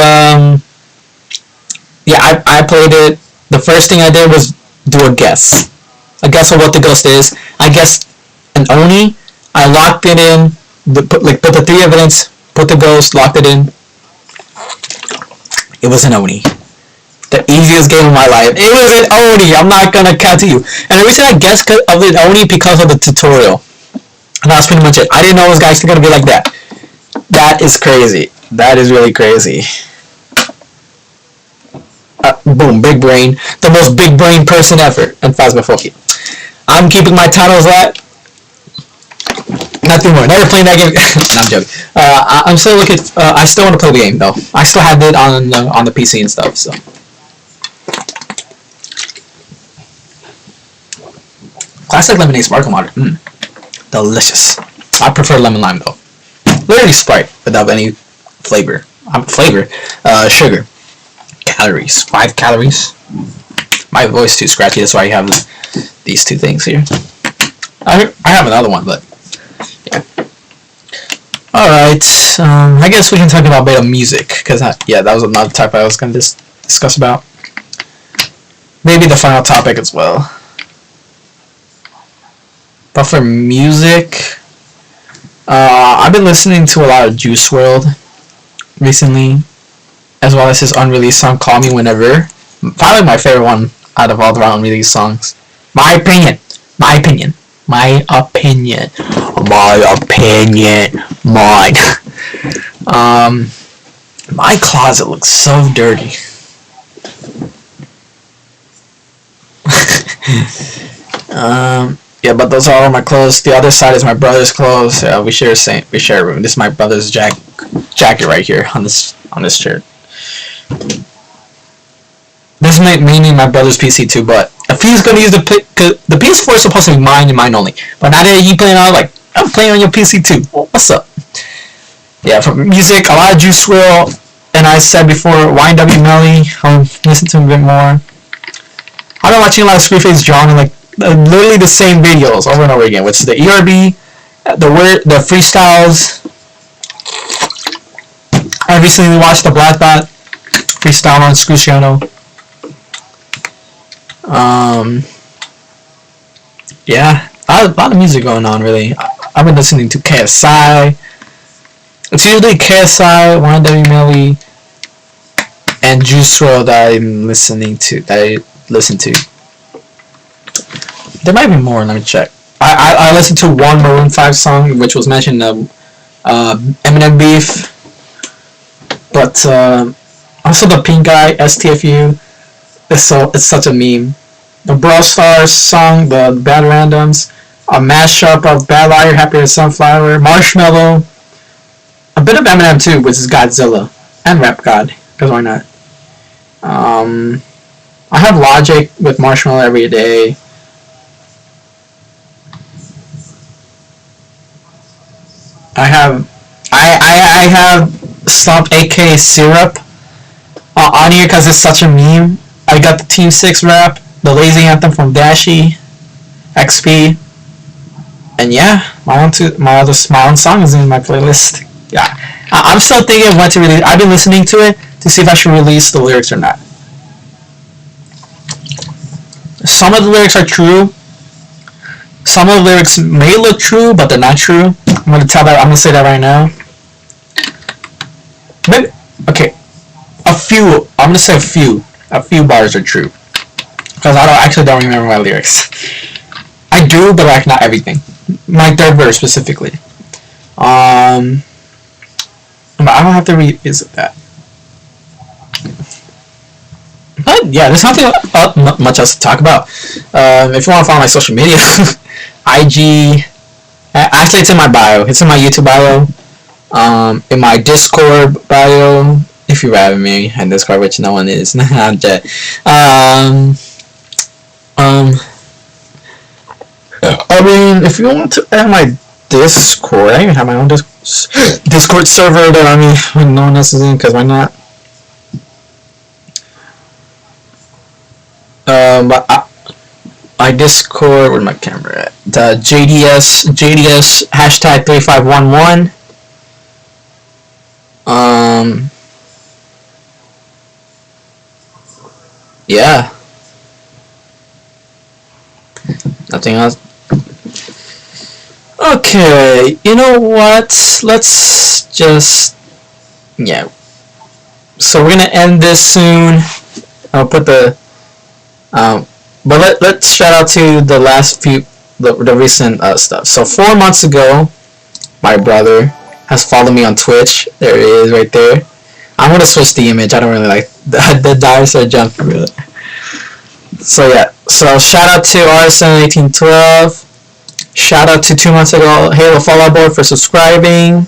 yeah, I played it. The first thing I did was do a guess of what the ghost is. I guessed an Oni. I locked it in. Put the 3 evidence. Put the ghost. Locked it in. It was an Oni. The easiest game of my life. It was an Oni. I'm not gonna cut to you. And the reason I guessed of an Oni because of the tutorial. And that's pretty much it. I didn't know it was actually gonna be like that. That is crazy. That is really crazy. Boom, big brain. The most big brain person ever in Phasmophobia. I'm keeping my titles at nothing more. Never playing that game. No, I'm joking. I'm still looking. I still want to play the game though. I still have it on the PC and stuff. So. Classic lemonade sparkling water. Delicious. I prefer lemon lime though. Literally Sprite without any flavor. Sugar. Calories. 5 calories. My voice is too scratchy. That's why I have these 2 things here. I have another one, but yeah. Alright. I guess we can talk about a bit of music. Because, yeah, that was another topic I was going to discuss about. Maybe the final topic as well. But for music, I've been listening to a lot of Juice WRLD recently, as well as his unreleased song "Call Me Whenever." Probably my favorite one out of all the unreleased songs. My opinion. Mine. My closet looks so dirty. Yeah, but those are all my clothes. The other side is my brother's clothes. We share a room. This is my brother's jacket right here on this shirt. This is mainly my brother's PC too, but if he's gonna use the PS4 is supposed to be mine and mine only. But now that you playing on, like, I'm playing on your PC too. Well, what's up? Yeah, for music, a lot of Juice WRLD, and I said before, YNW Melly. I'll listen to him a bit more. I've been watching a lot of Screwface John and like literally the same videos over and over again, which is the ERB, the freestyles. I recently watched the Black Dot freestyle on Scruciano. Yeah, a lot of music going on really. I've been listening to KSI. It's usually KSI, YNW Melly, and Juice WRLD that I listen to. There might be more. Let me check. I listened to one Maroon 5 song, which was mentioned Eminem beef, but also the Pink Guy STFU. It's such a meme. The Brawl Stars song, the Bad Randoms, a mashup of Bad Liar, Happier Sunflower, Marshmallow, a bit of Eminem too, which is Godzilla, and Rap God, because why not? I have Logic with Marshmallow every day. I have Stomp AK Syrup on here because it's such a meme. I got the Team 6 rap, the Lazy Anthem from Dashi, XP, and yeah, my own song is in my playlist. Yeah, I'm still thinking of what to release. I've been listening to it to see if I should release the lyrics or not. Some of the lyrics are true. Some of the lyrics may look true, but they're not true. I'm gonna say that right now. Maybe, okay, a few. I'm gonna say a few. A few bars are true, because I don't remember my lyrics. I do, but like not everything. My third verse specifically. But I don't have to revisit that. But yeah, there's nothing much else to talk about. If you want to follow my social media, IG. Actually, it's in my bio. It's in my YouTube bio. In my Discord bio. If you're adding me in Discord, which no one is. I'm dead. I mean, if you want to add my Discord, I even have my own Discord server that when no one else is in, because why not? But my Discord, where's my camera at? The JDS hashtag 3511. Yeah. Nothing else. Okay, you know what? Let's just, yeah. So we're gonna end this soon. I'll put the but let's shout out to the last few, the recent stuff. So 4 months ago, my brother has followed me on Twitch. There it is, right there. I'm gonna switch the image. I don't really like the dinosaur jump. So yeah. So shout out to RSN1812. Shout out to 2 months ago Halo Fallout Boy for subscribing.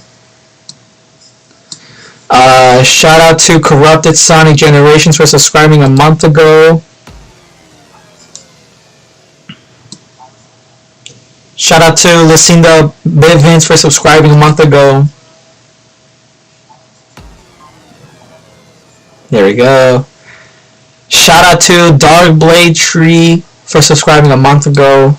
Shout out to Corrupted Sonic Generations for subscribing a month ago. Shout out to Lucinda Bivens for subscribing a month ago. There we go. Shout out to Dark Blade Tree for subscribing a month ago.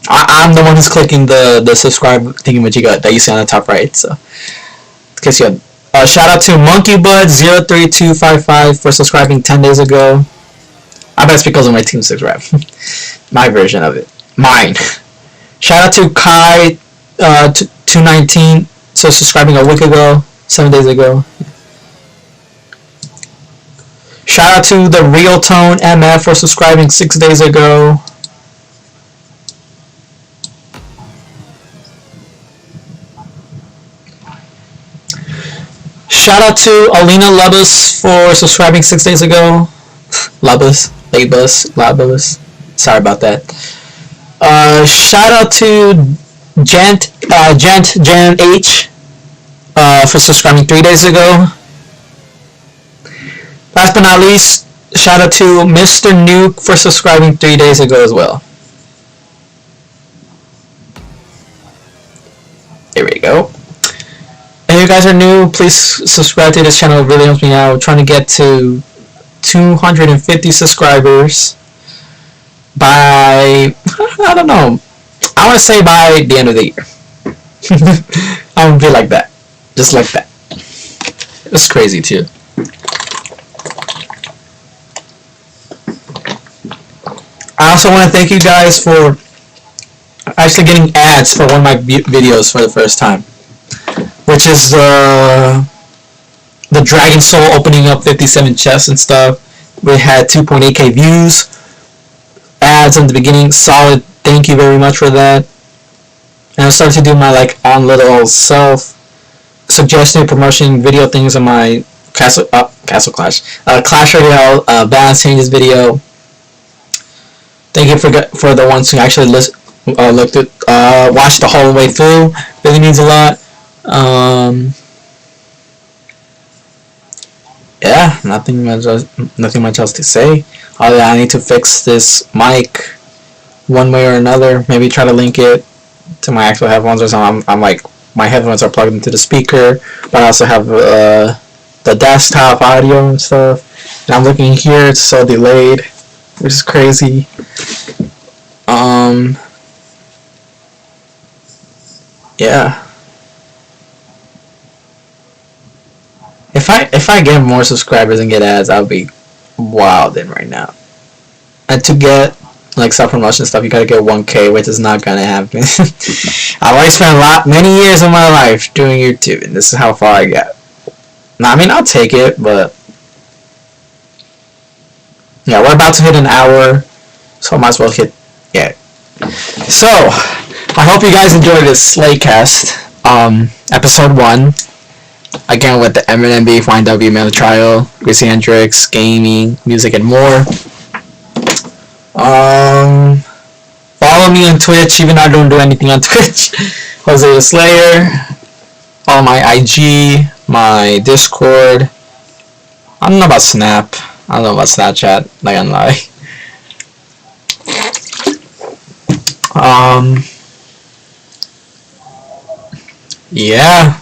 I'm the one who's clicking the subscribe thingy that you see on the top right. So, in case you had, shout out to MonkeyBud03255 for subscribing 10 days ago. I bet it's because of my Team 6 rap. My version of it. Mine. Shout out to Kai219 for subscribing a week ago, 7 days ago. Shout out to the Real Tone MF for subscribing 6 days ago. Shout out to Alina Labus for subscribing 6 days ago. Labus. Sorry about that. Shout out to Gent H for subscribing 3 days ago. Last but not least, shout out to Mr. Nuke for subscribing 3 days ago as well. There we go. If you guys are new, please subscribe to this channel. It really helps me out. We're trying to get to 250 subscribers by, I don't know, I want to say by the end of the year. I'm gonna be like that, just like that. It's crazy too. I also want to thank you guys for actually getting ads for one of my videos for the first time, which is the Dragon Soul opening up 57 chests and stuff. We had 2.8k views. Ads in the beginning, solid. Thank you very much for that. And I started to do my own little self suggestion promotion video things on my Castle Clash. Clash Royale balance changes video. Thank you for the ones who actually watched the whole way through. Really means a lot. Yeah, nothing much else to say. I need to fix this mic one way or another. Maybe try to link it to my actual headphones or something. I'm like, my headphones are plugged into the speaker, but I also have the desktop audio and stuff. And I'm looking here, it's so delayed, which is crazy. Yeah. If I get more subscribers and get ads, I'll be wildin' right now. And to get like self-promotion stuff, you gotta get 1K, which is not gonna happen. I've already spent many years of my life doing YouTube, and this is how far I get. Now, I mean, I'll take it, but yeah, we're about to hit an hour, so I might as well hit. Yeah. So, I hope you guys enjoyed this SLAYCAST, episode 1. Again, with the Eminem beef, YNW, Melly trial, Gracie Hendrix, gaming, music, and more. Follow me on Twitch, even though I don't do anything on Twitch. Jose the Slayer. Follow my IG, my Discord. I don't know about Snap. I don't know about Snapchat. Not gonna lie. Yeah.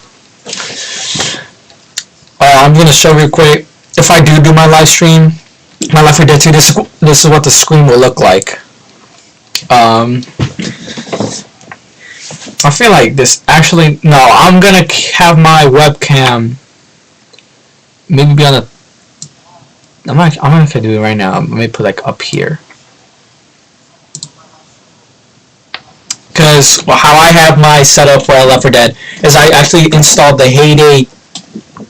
I'm gonna show real quick. If I do my live stream, my Left 4 Dead 2, this is what the screen will look like. I feel like this. Actually, no. I'm gonna have my webcam maybe be on a. I'm not gonna do it right now. I'm gonna put like up here. Because how I have my setup for Left 4 Dead is I actually installed the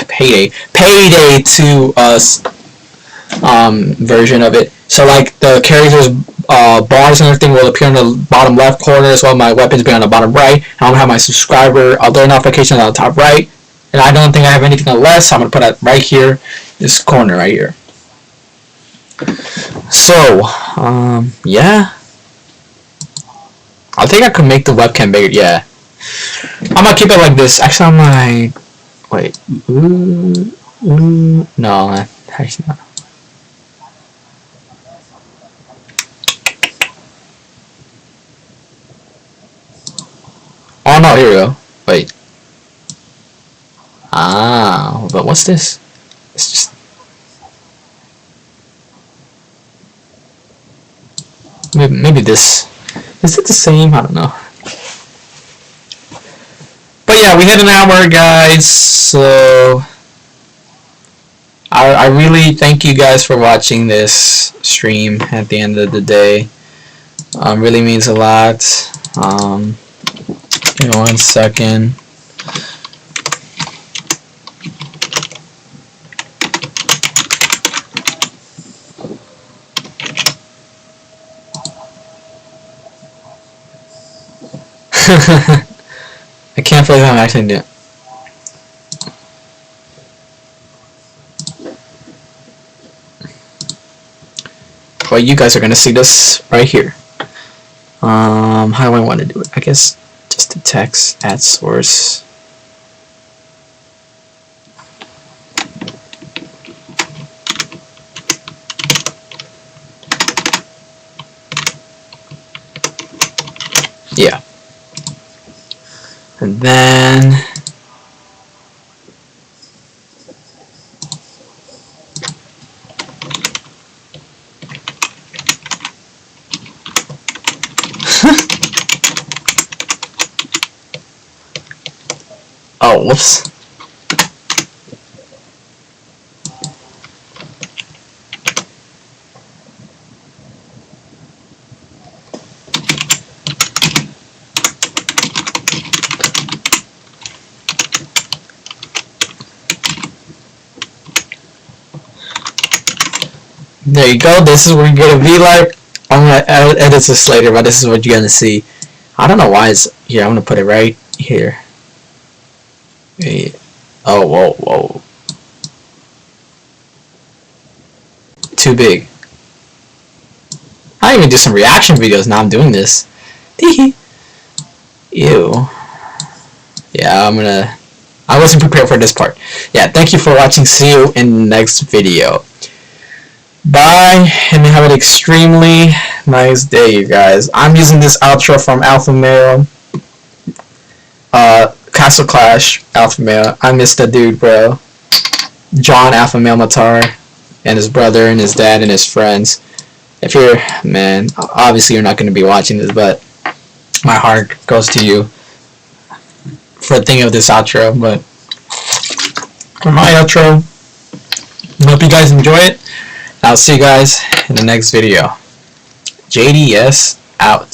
Payday 2 version of it. So like the characters bars and everything will appear in the bottom left corner, as well my weapons be on the bottom right. I'm gonna have my subscriber alert notification on the top right, and I don't think I have anything less, so I'm gonna put it right here, this corner right here. So yeah, I think I could make the webcam bigger. Yeah, I'm gonna keep it like this. Actually, I'm like, wait, no, actually not. Oh no, here we go. Wait. But what's this? It's just. Maybe this. Is it the same? I don't know. But yeah, we hit an hour, guys. So I really thank you guys for watching this stream at the end of the day. Really means a lot. Give me 1 second. I can't believe I'm actually doing. Well, you guys are gonna see this right here. How do I want to do it? I guess just to text add source. Yeah. And then oh, whoops. There you go. This is what you're gonna be like. I'll edit this later, but this is what you're gonna see. I don't know why it's here. I'm gonna put it right here. Oh, whoa. too big. I even do some reaction videos. Now I'm doing this. Ew. Yeah, I wasn't prepared for this part. Yeah, thank you for watching. See you in the next video. Bye, and have an extremely nice day, you guys. I'm using this outro from Alpha Male. Castle Clash, Alpha Male. I miss the dude, bro. John Alpha Male Matar, and his brother, and his dad, and his friends. If you're, man, obviously you're not going to be watching this, but my heart goes to you for thinking of this outro. But for my outro, I hope you guys enjoy it. I'll see you guys in the next video. JDS out.